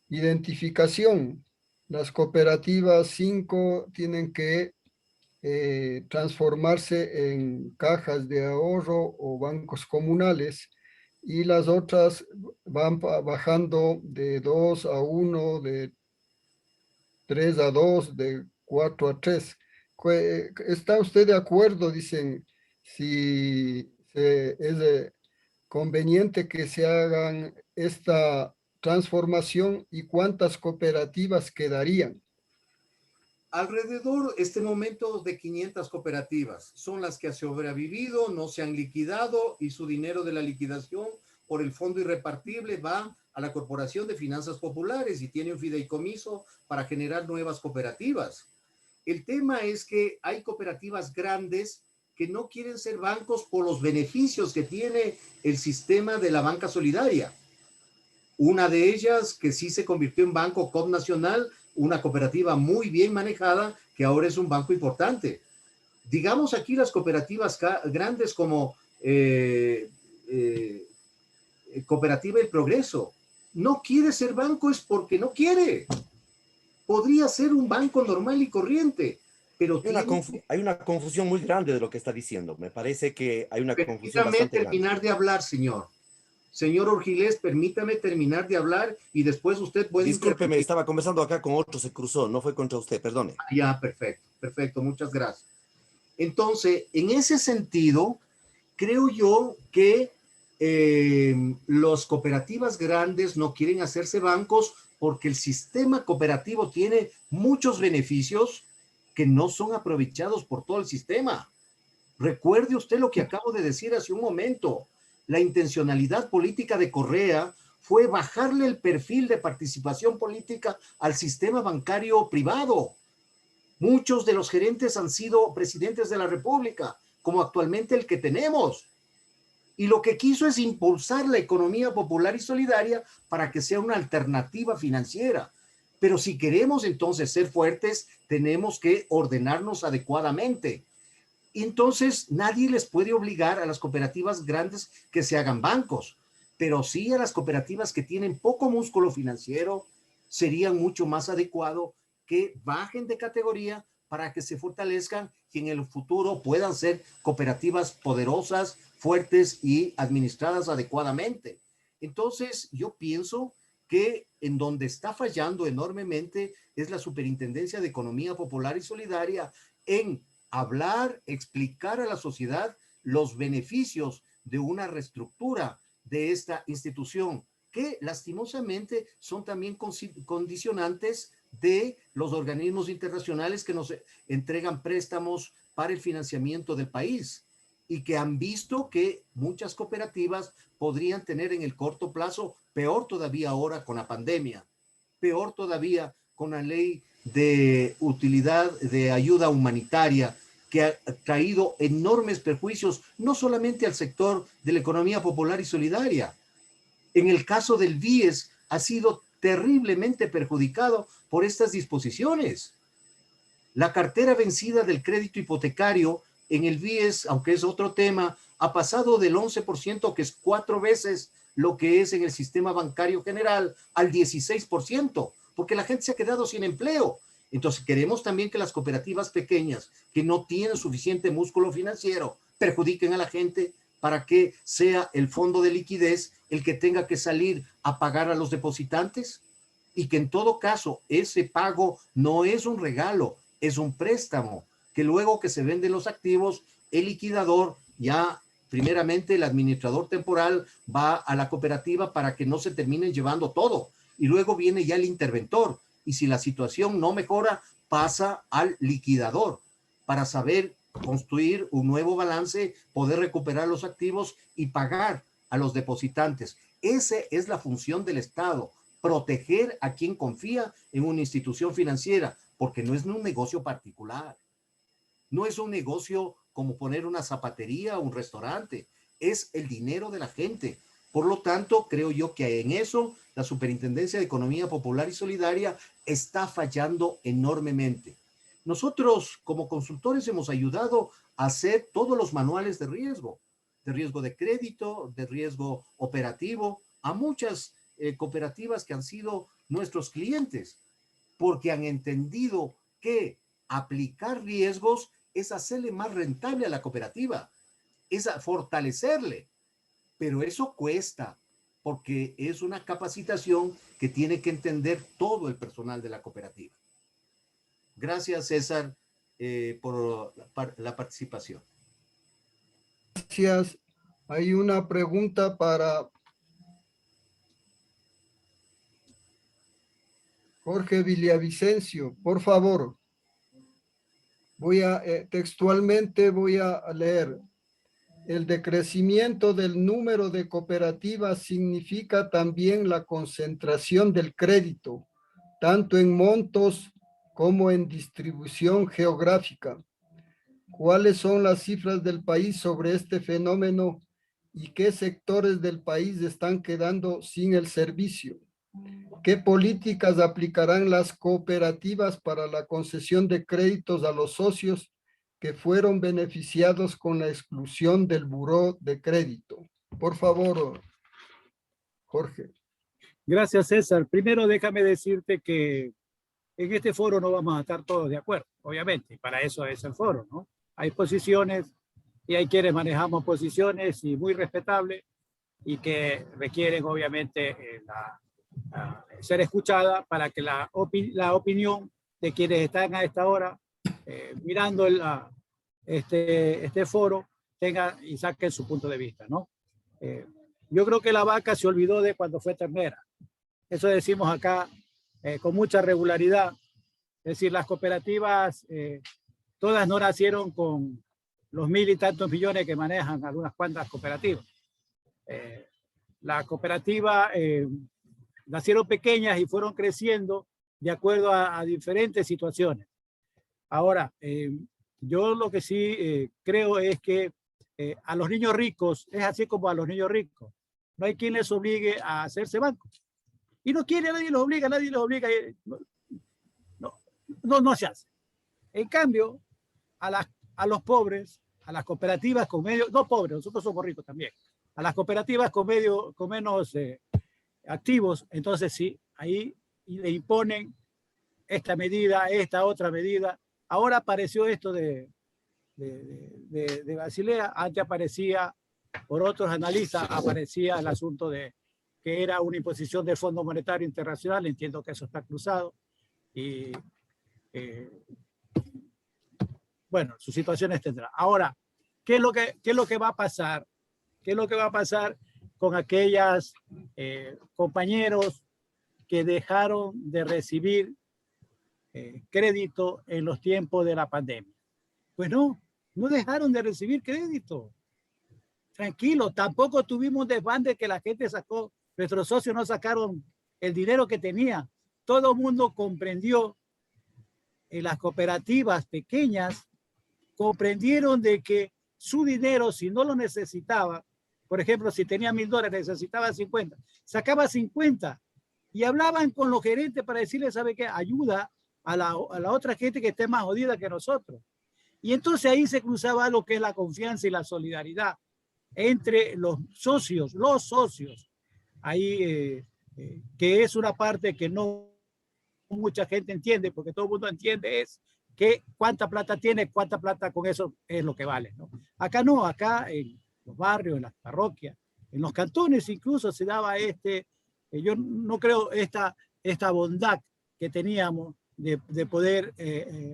identificación. Las cooperativas 5 tienen que transformarse en cajas de ahorro o bancos comunales y las otras van bajando de 2 a 1, de 3 a 2, de 4 a 3. ¿Está usted de acuerdo, dicen, si es conveniente que se hagan esta transformación y cuántas cooperativas quedarían? Alrededor, este momento, de 500 cooperativas. Son las que han sobrevivido, no se han liquidado y su dinero de la liquidación por el fondo irrepartible va a la Corporación de Finanzas Populares y tiene un fideicomiso para generar nuevas cooperativas. El tema es que hay cooperativas grandes que no quieren ser bancos por los beneficios que tiene el sistema de la banca solidaria. Una de ellas, que sí se convirtió en banco, COP Nacional, una cooperativa muy bien manejada, que ahora es un banco importante. Digamos aquí las cooperativas grandes como Cooperativa El Progreso. No quiere ser banco es porque no quiere. podría ser un banco normal y corriente, pero hay una confusión muy grande de lo que está diciendo. Me parece que hay una confusión permítame bastante terminar grande. de hablar, señor. Señor Urgilés, permítame terminar de hablar y después usted puede... Discúlpeme, estaba conversando acá con otro, se cruzó, no fue contra usted, perdone. Ya, perfecto, perfecto, muchas gracias. Entonces, en ese sentido, creo yo que las cooperativas grandes no quieren hacerse bancos porque el sistema cooperativo tiene muchos beneficios que no son aprovechados por todo el sistema. Recuerde usted lo que acabo de decir hace un momento. La intencionalidad política de Correa fue bajarle el perfil de participación política al sistema bancario privado. Muchos de los gerentes han sido presidentes de la República, como actualmente el que tenemos. Y lo que quiso es impulsar la economía popular y solidaria para que sea una alternativa financiera. Pero si queremos entonces ser fuertes, tenemos que ordenarnos adecuadamente. Y entonces nadie les puede obligar a las cooperativas grandes que se hagan bancos, pero sí a las cooperativas que tienen poco músculo financiero, sería mucho más adecuado que bajen de categoría para que se fortalezcan y en el futuro puedan ser cooperativas poderosas, fuertes y administradas adecuadamente. Entonces, yo pienso que en donde está fallando enormemente es la Superintendencia de Economía Popular y Solidaria en hablar, explicar a la sociedad los beneficios de una reestructura de esta institución, que lastimosamente son también condicionantes de los organismos internacionales que nos entregan préstamos para el financiamiento del país y que han visto que muchas cooperativas podrían tener en el corto plazo, peor todavía ahora con la pandemia, peor todavía con la ley de utilidad de ayuda humanitaria que ha traído enormes perjuicios no solamente al sector de la economía popular y solidaria. En el caso del BIES ha sido terriblemente perjudicado por estas disposiciones. La cartera vencida del crédito hipotecario en el BIES, aunque es otro tema, ha pasado del 11%, que es 4 veces lo que es en el sistema bancario general, al 16%, porque la gente se ha quedado sin empleo. Entonces queremos también que las cooperativas pequeñas que no tienen suficiente músculo financiero perjudiquen a la gente para que sea el fondo de liquidez el que tenga que salir a pagar a los depositantes y que en todo caso ese pago no es un regalo, es un préstamo, que luego que se venden los activos, el liquidador ya primeramente el administrador temporal va a la cooperativa para que no se terminen llevando todo y luego viene ya el interventor. Y si la situación no mejora, pasa al liquidador para saber construir un nuevo balance, poder recuperar los activos y pagar a los depositantes. Esa es la función del Estado, proteger a quien confía en una institución financiera, porque no es un negocio particular. No es un negocio como poner una zapatería o un restaurante, es el dinero de la gente. Por lo tanto, creo yo que en eso la Superintendencia de Economía Popular y Solidaria está fallando enormemente. Nosotros como consultores hemos ayudado a hacer todos los manuales de riesgo de crédito, de riesgo operativo, a muchas cooperativas que han sido nuestros clientes, porque han entendido que aplicar riesgos es hacerle más rentable a la cooperativa, es fortalecerle. Pero eso cuesta, porque es una capacitación que tiene que entender todo el personal de la cooperativa. Gracias, César, por la participación. Gracias. Hay una pregunta para Jorge Villavicencio. Por favor, textualmente voy a leer. El decrecimiento del número de cooperativas significa también la concentración del crédito, tanto en montos como en distribución geográfica. ¿Cuáles son las cifras del país sobre este fenómeno y qué sectores del país están quedando sin el servicio? ¿Qué políticas aplicarán las cooperativas para la concesión de créditos a los socios que fueron beneficiados con la exclusión del buró de crédito? Por favor, Jorge. Gracias, César. Primero déjame decirte que en este foro no vamos a estar todos de acuerdo, obviamente, y para eso es el foro, ¿no? Hay posiciones y hay quienes manejamos posiciones y muy respetables y que requieren obviamente ser escuchada para que la opinión de quienes están a esta hora mirando este foro tenga y saquen su punto de vista, ¿no? Yo creo que la vaca se olvidó de cuando fue ternera. Eso decimos acá con mucha regularidad. Es decir, las cooperativas todas no nacieron con los 1.000 y tantos millones que manejan algunas cuantas cooperativas. Las cooperativas nacieron pequeñas y fueron creciendo de acuerdo a diferentes situaciones. Ahora, yo lo que sí creo es que a los niños ricos es así como a los niños ricos. No hay quien les obligue a hacerse bancos. Y no quiere, nadie los obliga, no se hace. En cambio, a los pobres, a las cooperativas con medio, no pobres, nosotros somos ricos también, a las cooperativas con menos activos, entonces sí, ahí le imponen esta medida, esta otra medida. Ahora apareció esto de Basilea, antes aparecía, por otros analistas, aparecía el asunto de que era una imposición del Fondo Monetario Internacional. Entiendo que eso está cruzado y bueno, sus situaciones tendrá. Ahora, ¿qué es lo que va a pasar? ¿Qué es lo que va a pasar con aquellos compañeros que dejaron de recibir crédito en los tiempos de la pandemia? Pues no dejaron de recibir crédito. Tranquilo, tampoco tuvimos desbande que la gente sacó, nuestros socios no sacaron el dinero que tenía. Todo el mundo comprendió, las cooperativas pequeñas comprendieron de que su dinero, si no lo necesitaba, por ejemplo, si tenía $1.000, necesitaba 50, sacaba 50 y hablaban con los gerentes para decirles, ¿sabe qué? Ayuda a la otra gente que esté más jodida que nosotros. Y entonces ahí se cruzaba lo que es la confianza y la solidaridad entre los socios. Ahí, que es una parte que no mucha gente entiende, porque todo el mundo entiende es que cuánta plata tiene, cuánta plata con eso es lo que vale, ¿no? Acá no, acá en los barrios, en las parroquias, en los cantones incluso se daba yo no creo esta bondad que teníamos de poder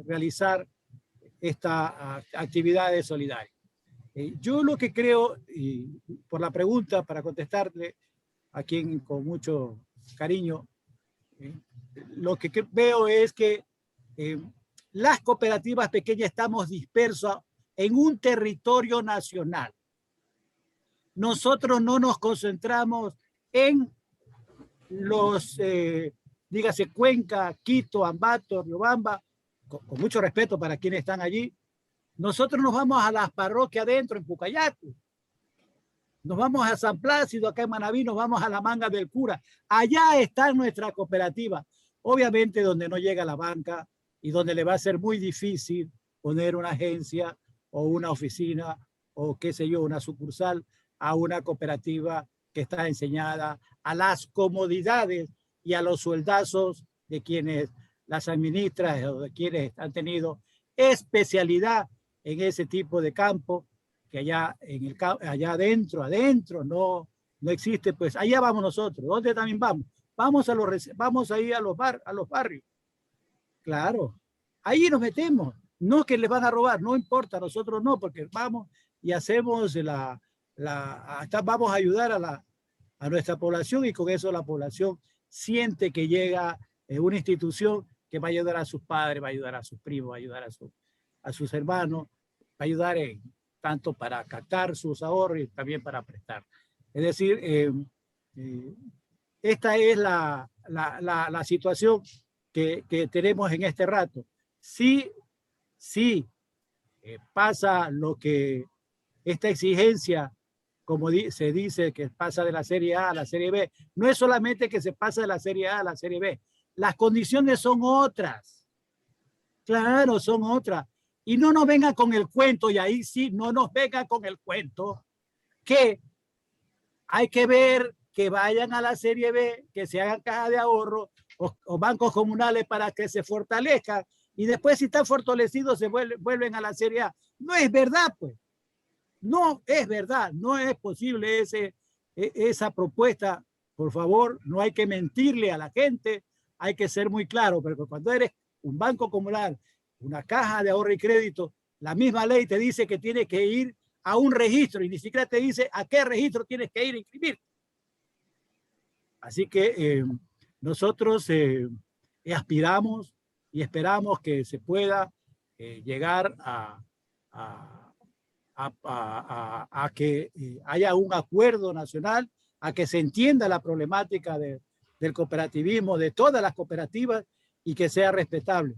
realizar esta actividad solidarias. Yo lo que creo, y por la pregunta, para contestarle a quien con mucho cariño, lo que veo es que las cooperativas pequeñas estamos dispersas en un territorio nacional. Nosotros no nos concentramos en los, dígase, Cuenca, Quito, Ambato, Riobamba, con mucho respeto para quienes están allí. Nosotros nos vamos a las parroquias adentro, en Pucayacu. Nos vamos a San Plácido, acá en Manabí, nos vamos a la Manga del Cura. Allá está nuestra cooperativa. Obviamente donde no llega la banca y donde le va a ser muy difícil poner una agencia o una oficina o qué sé yo, una sucursal a una cooperativa que está enseñada a las comodidades y a los sueldazos de quienes las administran o de quienes han tenido especialidad en ese tipo de campo, que allá adentro no existe. Pues allá vamos nosotros. ¿Dónde también vamos? Vamos ahí a los barrios. Claro, ahí nos metemos. No que les van a robar, no importa, nosotros no, porque vamos y hacemos vamos a ayudar a nuestra población, y con eso la población siente que llega una institución que va a ayudar a sus padres, va a ayudar a sus primos, va a ayudar a sus hermanos, va a ayudar tanto para captar sus ahorros y también para prestar. Es decir, esta es la situación que tenemos en este rato. Sí, pasa lo que esta exigencia, como se dice, que pasa de la Serie A a la Serie B, no es solamente que se pasa de la Serie A a la Serie B, las condiciones son otras. Claro, son otras. Y no nos vengan con el cuento, y ahí sí, no nos vengan con el cuento, que hay que ver que vayan a la Serie B, que se hagan caja de ahorro, o bancos comunales para que se fortalezcan y después si están fortalecidos se vuelven a la Serie A. No es verdad, pues. No es verdad, no es posible esa propuesta. Por favor, no hay que mentirle a la gente, hay que ser muy claro, pero cuando eres un banco comunal, una caja de ahorro y crédito, la misma ley te dice que tienes que ir a un registro y ni siquiera te dice a qué registro tienes que ir a inscribir. Así que nosotros aspiramos y esperamos que se pueda llegar a que haya un acuerdo nacional, a que se entienda la problemática del cooperativismo, de todas las cooperativas y que sea respetable.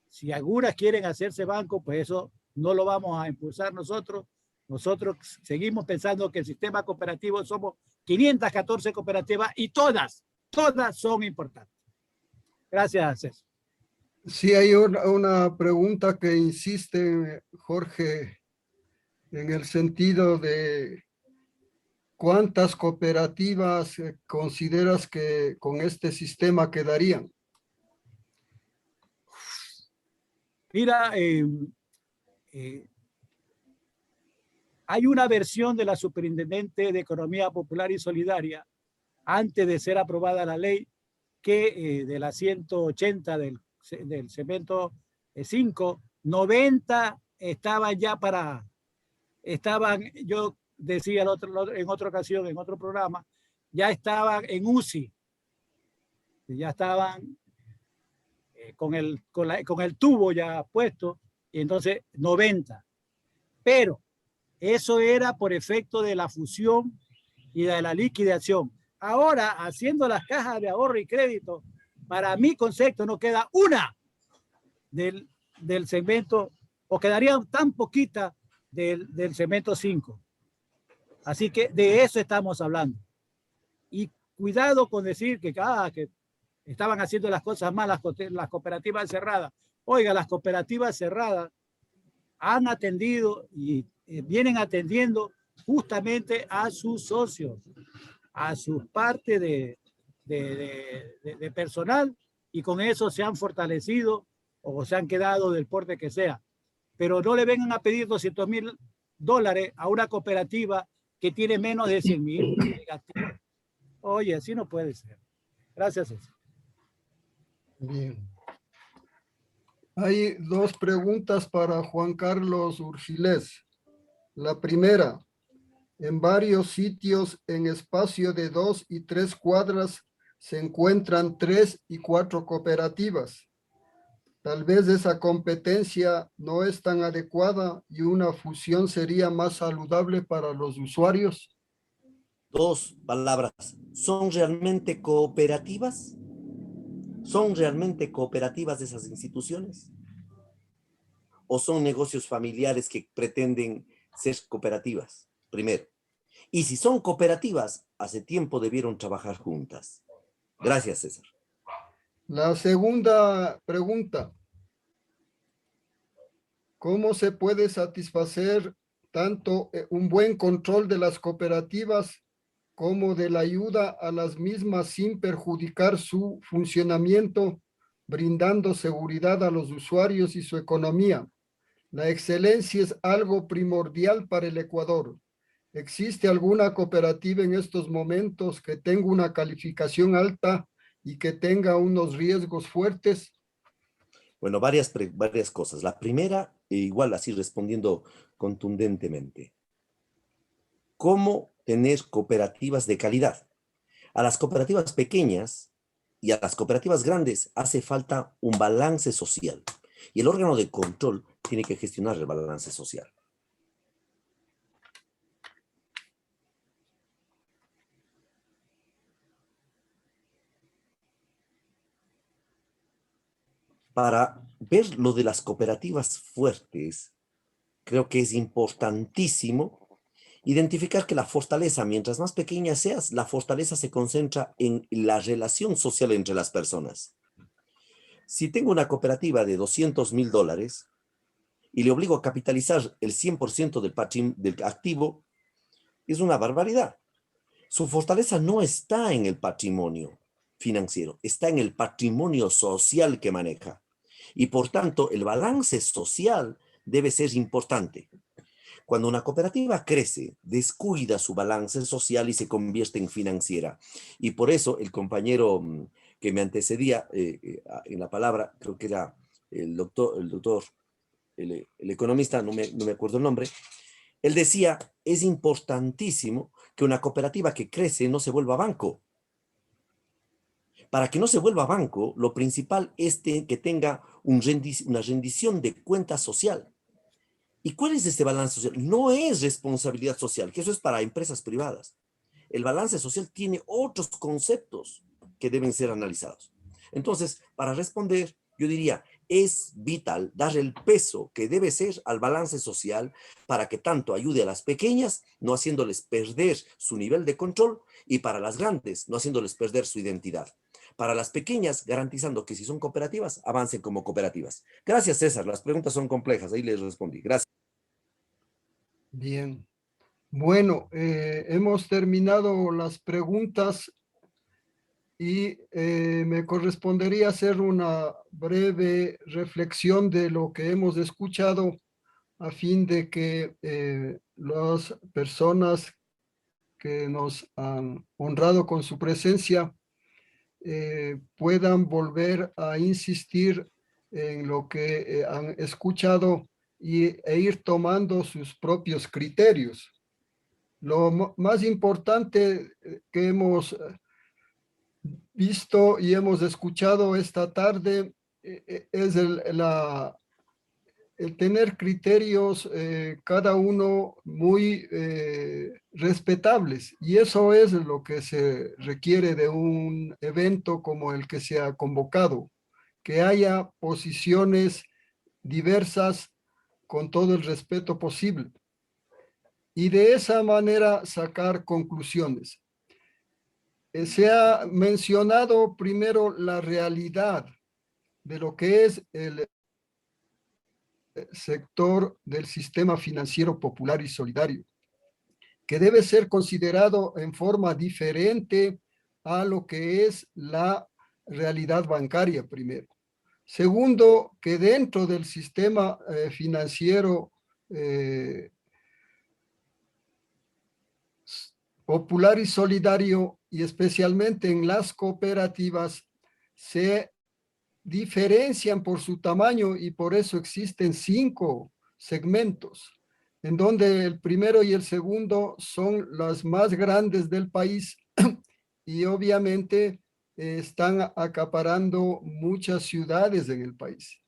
Si algunas quieren hacerse banco, pues eso no lo vamos a impulsar nosotros. Nosotros seguimos pensando que el sistema cooperativo somos 514 cooperativas y todas son importantes. Gracias, César. Sí, hay una pregunta que insiste, Jorge, en el sentido de ¿cuántas cooperativas consideras que con este sistema quedarían? Mira, hay una versión de la Superintendente de Economía Popular y Solidaria, antes de ser aprobada la ley, que de la 180 del segmento 5, 90 estaban ya yo decía en otra ocasión, en otro programa, ya estaban en UCI, ya estaban con el tubo ya puesto, y entonces 90. Pero eso era por efecto de la fusión y de la liquidación. Ahora, haciendo las cajas de ahorro y crédito, para mi concepto no queda una del segmento, o quedaría tan poquita del segmento 5. Así que de eso estamos hablando. Y cuidado con decir que estaban haciendo las cosas mal las cooperativas cerradas. Oiga, las cooperativas cerradas han atendido y vienen atendiendo justamente a sus socios, a sus partes de personal, y con eso se han fortalecido o se han quedado del porte que sea. Pero no le vengan a pedir $200,000 a una cooperativa que tiene menos de 100,000. Oye, así no puede ser. Gracias, César. Bien. Hay dos preguntas para Juan Carlos Urgilés. La primera, en varios sitios en espacio de 2 y 3 cuadras se encuentran 3 y 4 cooperativas. Tal vez esa competencia no es tan adecuada y una fusión sería más saludable para los usuarios. Dos palabras. ¿Son realmente cooperativas? ¿Son realmente cooperativas de esas instituciones? ¿O son negocios familiares que pretenden ser cooperativas? Primero. Y si son cooperativas, hace tiempo debieron trabajar juntas. Gracias, César. La segunda pregunta. ¿Cómo se puede satisfacer tanto un buen control de las cooperativas como de la ayuda a las mismas sin perjudicar su funcionamiento, brindando seguridad a los usuarios y su economía? La excelencia es algo primordial para el Ecuador. ¿Existe alguna cooperativa en estos momentos que tenga una calificación alta y que tenga unos riesgos fuertes? Bueno, varias cosas. La primera, igual así respondiendo contundentemente. ¿Cómo tener cooperativas de calidad? A las cooperativas pequeñas y a las cooperativas grandes hace falta un balance social. Y el órgano de control tiene que gestionar el balance social. Para ver lo de las cooperativas fuertes, creo que es importantísimo identificar que la fortaleza, mientras más pequeña seas, la fortaleza se concentra en la relación social entre las personas. Si tengo una cooperativa de $200,000 y le obligo a capitalizar el 100% del activo, es una barbaridad. Su fortaleza no está en el patrimonio, financiero, está en el patrimonio social que maneja. Y por tanto, el balance social debe ser importante. Cuando una cooperativa crece, descuida su balance social y se convierte en financiera. Y por eso el compañero que me antecedía en la palabra, creo que era el economista, no me acuerdo el nombre, él decía, es importantísimo que una cooperativa que crece no se vuelva banco. Para que no se vuelva banco, lo principal es que tenga una rendición de cuenta social. ¿Y cuál es este balance social? No es responsabilidad social, que eso es para empresas privadas. El balance social tiene otros conceptos que deben ser analizados. Entonces, para responder, yo diría, es vital dar el peso que debe ser al balance social para que tanto ayude a las pequeñas, no haciéndoles perder su nivel de control, y para las grandes, no haciéndoles perder su identidad. Para las pequeñas, garantizando que si son cooperativas, avancen como cooperativas. Gracias, César. Las preguntas son complejas. Ahí les respondí. Gracias. Bien. Bueno, hemos terminado las preguntas y me correspondería hacer una breve reflexión de lo que hemos escuchado a fin de que las personas que nos han honrado con su presencia puedan volver a insistir en lo que han escuchado e ir tomando sus propios criterios. Lo más importante que hemos visto y hemos escuchado esta tarde es el tener criterios, cada uno muy respetables, y eso es lo que se requiere de un evento como el que se ha convocado, que haya posiciones diversas con todo el respeto posible, y de esa manera sacar conclusiones. Se ha mencionado primero la realidad de lo que es el sector del sistema financiero popular y solidario, que debe ser considerado en forma diferente a lo que es la realidad bancaria primero. Segundo, que dentro del sistema financiero popular y solidario, y especialmente en las cooperativas, se diferencian por su tamaño, y por eso existen 5 segmentos, en donde el primero y el segundo son las más grandes del país y obviamente están acaparando muchas ciudades en el país.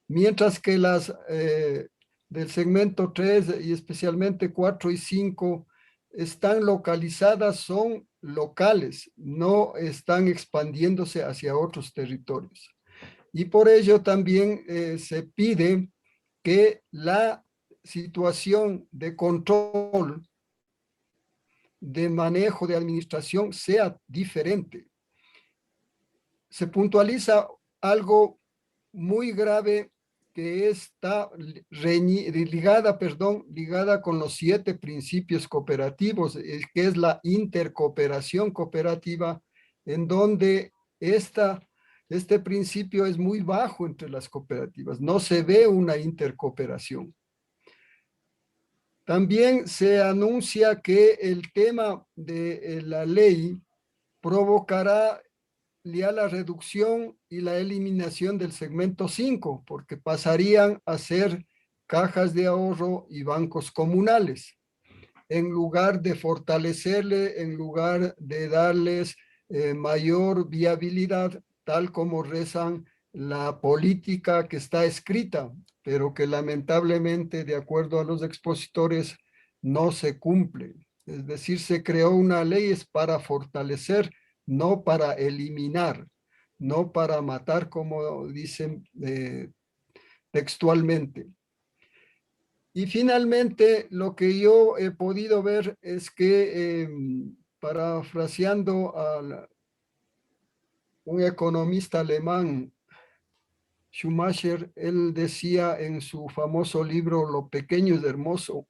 Mientras que las del segmento 3 y especialmente 4 y 5 están localizadas, son locales, no están expandiéndose hacia otros territorios. Y por ello también se pide que la situación de control, de manejo, de administración sea diferente. Se puntualiza algo muy grave que está ligada con los 7 principios cooperativos, que es la intercooperación cooperativa, en donde este principio es muy bajo entre las cooperativas. No se ve una intercooperación. También se anuncia que el tema de la ley provocará ya la reducción y la eliminación del segmento 5, porque pasarían a ser cajas de ahorro y bancos comunales, en lugar de fortalecerle, en lugar de darles mayor viabilidad, tal como rezan la política que está escrita, pero que lamentablemente, de acuerdo a los expositores, no se cumple. Es decir, se creó una ley para fortalecer, no para eliminar, no para matar, como dicen textualmente. Y finalmente, lo que yo he podido ver es que, parafraseando a un economista alemán, Schumacher, él decía en su famoso libro Lo pequeño es hermoso,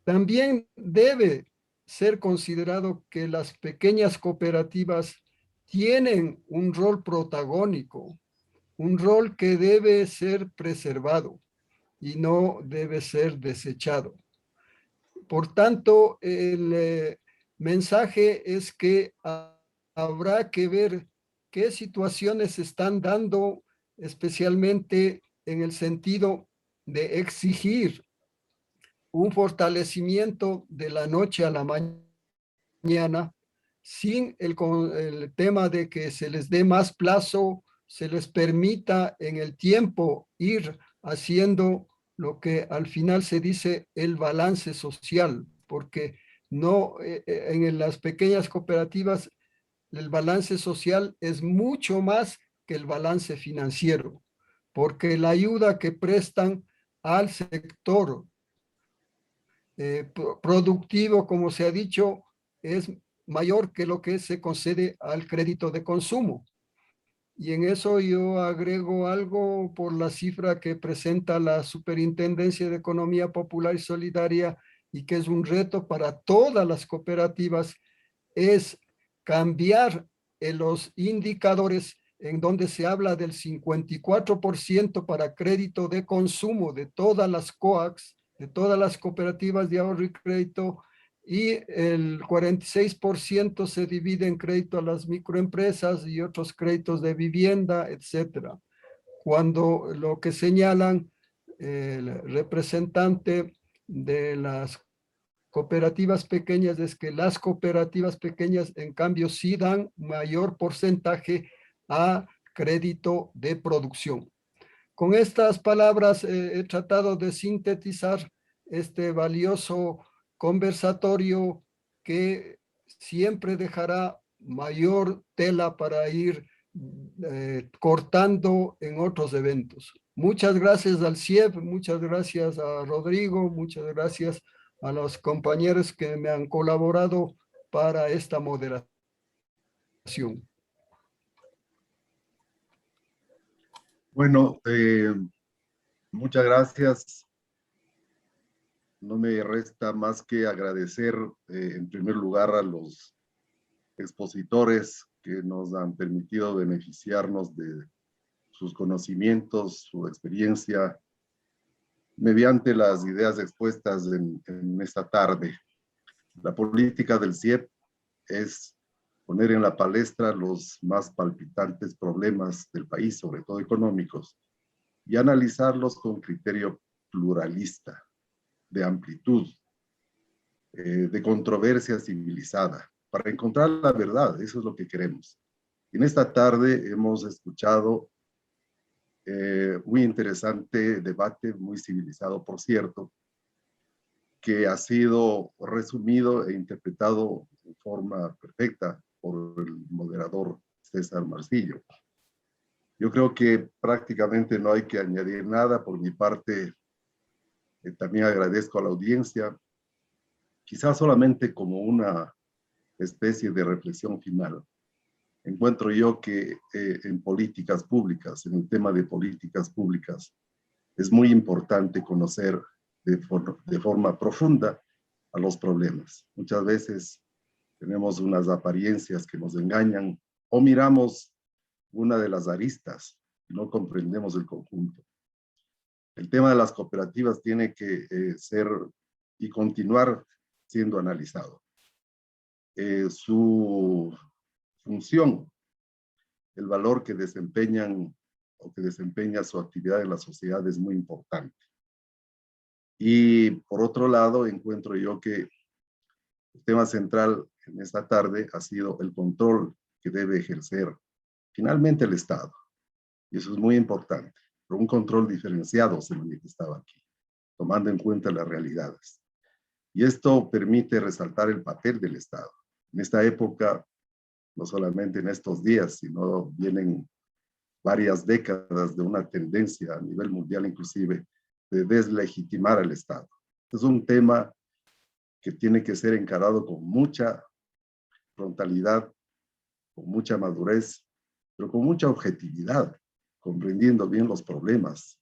también debe ser considerado que las pequeñas cooperativas tienen un rol protagónico, un rol que debe ser preservado y no debe ser desechado. Por tanto, el mensaje es que habrá que ver qué situaciones se están dando, especialmente en el sentido de exigir un fortalecimiento de la noche a la mañana, sin el tema de que se les dé más plazo, se les permita en el tiempo ir haciendo lo que al final se dice el balance social, porque no en las pequeñas cooperativas el balance social es mucho más que el balance financiero, porque la ayuda que prestan al sector productivo, como se ha dicho, es mayor que lo que se concede al crédito de consumo. Y en eso yo agrego algo por la cifra que presenta la Superintendencia de Economía Popular y Solidaria y que es un reto para todas las cooperativas, es cambiar los indicadores en donde se habla del 54% para crédito de consumo de todas las COACs, de todas las cooperativas de ahorro y crédito, y el 46% se divide en crédito a las microempresas y otros créditos de vivienda, etcétera. Cuando lo que señalan el representante de las cooperativas pequeñas es que las cooperativas pequeñas en cambio sí dan mayor porcentaje a crédito de producción. Con estas palabras he tratado de sintetizar este valioso conversatorio que siempre dejará mayor tela para ir cortando en otros eventos. Muchas gracias al CIEP, muchas gracias a Rodrigo, muchas gracias a los compañeros que me han colaborado para esta moderación. Bueno, muchas gracias. No me resta más que agradecer en primer lugar a los expositores que nos han permitido beneficiarnos de sus conocimientos, su experiencia, mediante las ideas expuestas en esta tarde. La política del CIEP es poner en la palestra los más palpitantes problemas del país, sobre todo económicos, y analizarlos con criterio pluralista, de amplitud, de controversia civilizada, para encontrar la verdad. Eso es lo que queremos. En esta tarde hemos escuchado un interesante debate, muy civilizado, por cierto, que ha sido resumido e interpretado de forma perfecta por el moderador César Marcillo. Yo creo que prácticamente no hay que añadir nada. Por mi parte, también agradezco a la audiencia, quizás solamente como una especie de reflexión final. Encuentro yo que en políticas públicas, en el tema de políticas públicas, es muy importante conocer de forma profunda a los problemas. Muchas veces tenemos unas apariencias que nos engañan o miramos una de las aristas y no comprendemos el conjunto. El tema de las cooperativas tiene que ser y continuar siendo analizado. Su función, el valor que desempeñan o que desempeña su actividad en la sociedad es muy importante. Y por otro lado, encuentro yo que el tema central en esta tarde ha sido el control que debe ejercer finalmente el Estado. Y eso es muy importante. Pero un control diferenciado se manifestaba aquí, tomando en cuenta las realidades. Y esto permite resaltar el papel del Estado. En esta época, no solamente en estos días, sino vienen varias décadas de una tendencia a nivel mundial inclusive de deslegitimar al Estado. Es un tema que tiene que ser encarado con mucha frontalidad, con mucha madurez, pero con mucha objetividad, comprendiendo bien los problemas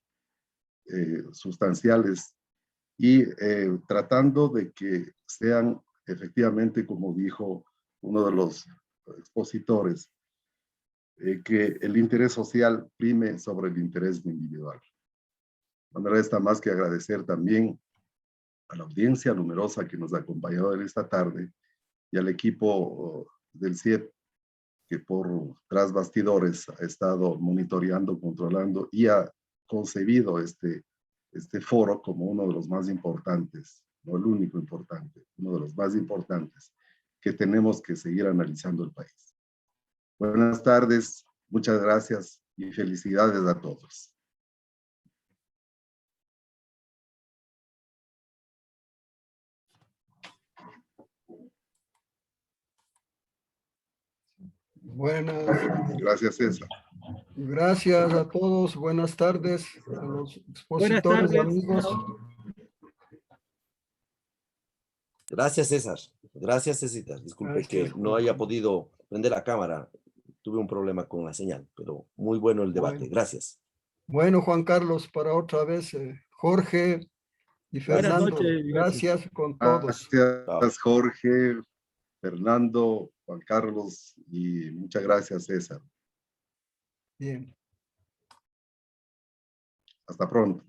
sustanciales y tratando de que sean efectivamente, como dijo uno de los expositores, que el interés social prime sobre el interés individual. No me resta más que agradecer también a la audiencia numerosa que nos ha acompañado en esta tarde y al equipo del CIEP que por tras bastidores ha estado monitoreando, controlando y ha concebido este foro como uno de los más importantes, no el único importante, uno de los más importantes que tenemos que seguir analizando el país. Buenas tardes, muchas gracias y felicidades a todos. Buenas. Gracias, César. Gracias a todos. Buenas tardes a los expositores, amigos. Gracias, César. Gracias, César. Disculpe Gracias, que no haya podido prender la cámara. Tuve un problema con la señal, pero muy bueno el debate. Bueno. Gracias. Bueno, Juan Carlos, para otra vez, Jorge y Fernando. Buenas noches. Gracias con todos. Gracias, Jorge, Fernando, Juan Carlos y muchas gracias, César. Bien. Hasta pronto.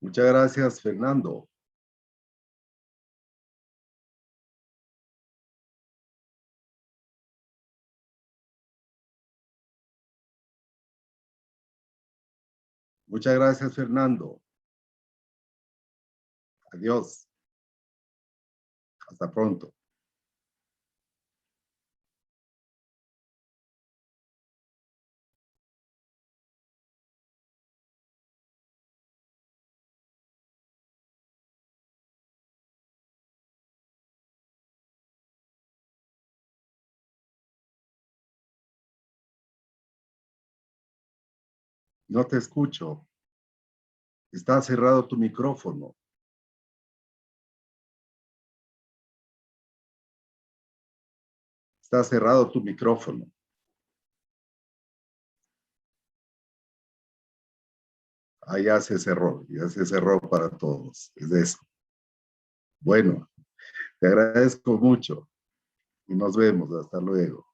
Muchas gracias, Fernando. Muchas gracias, Fernando. Adiós. Hasta pronto. No te escucho. Está cerrado tu micrófono. Está cerrado tu micrófono. Ahí ya se cerró para todos. Es eso. Bueno, te agradezco mucho y nos vemos. Hasta luego.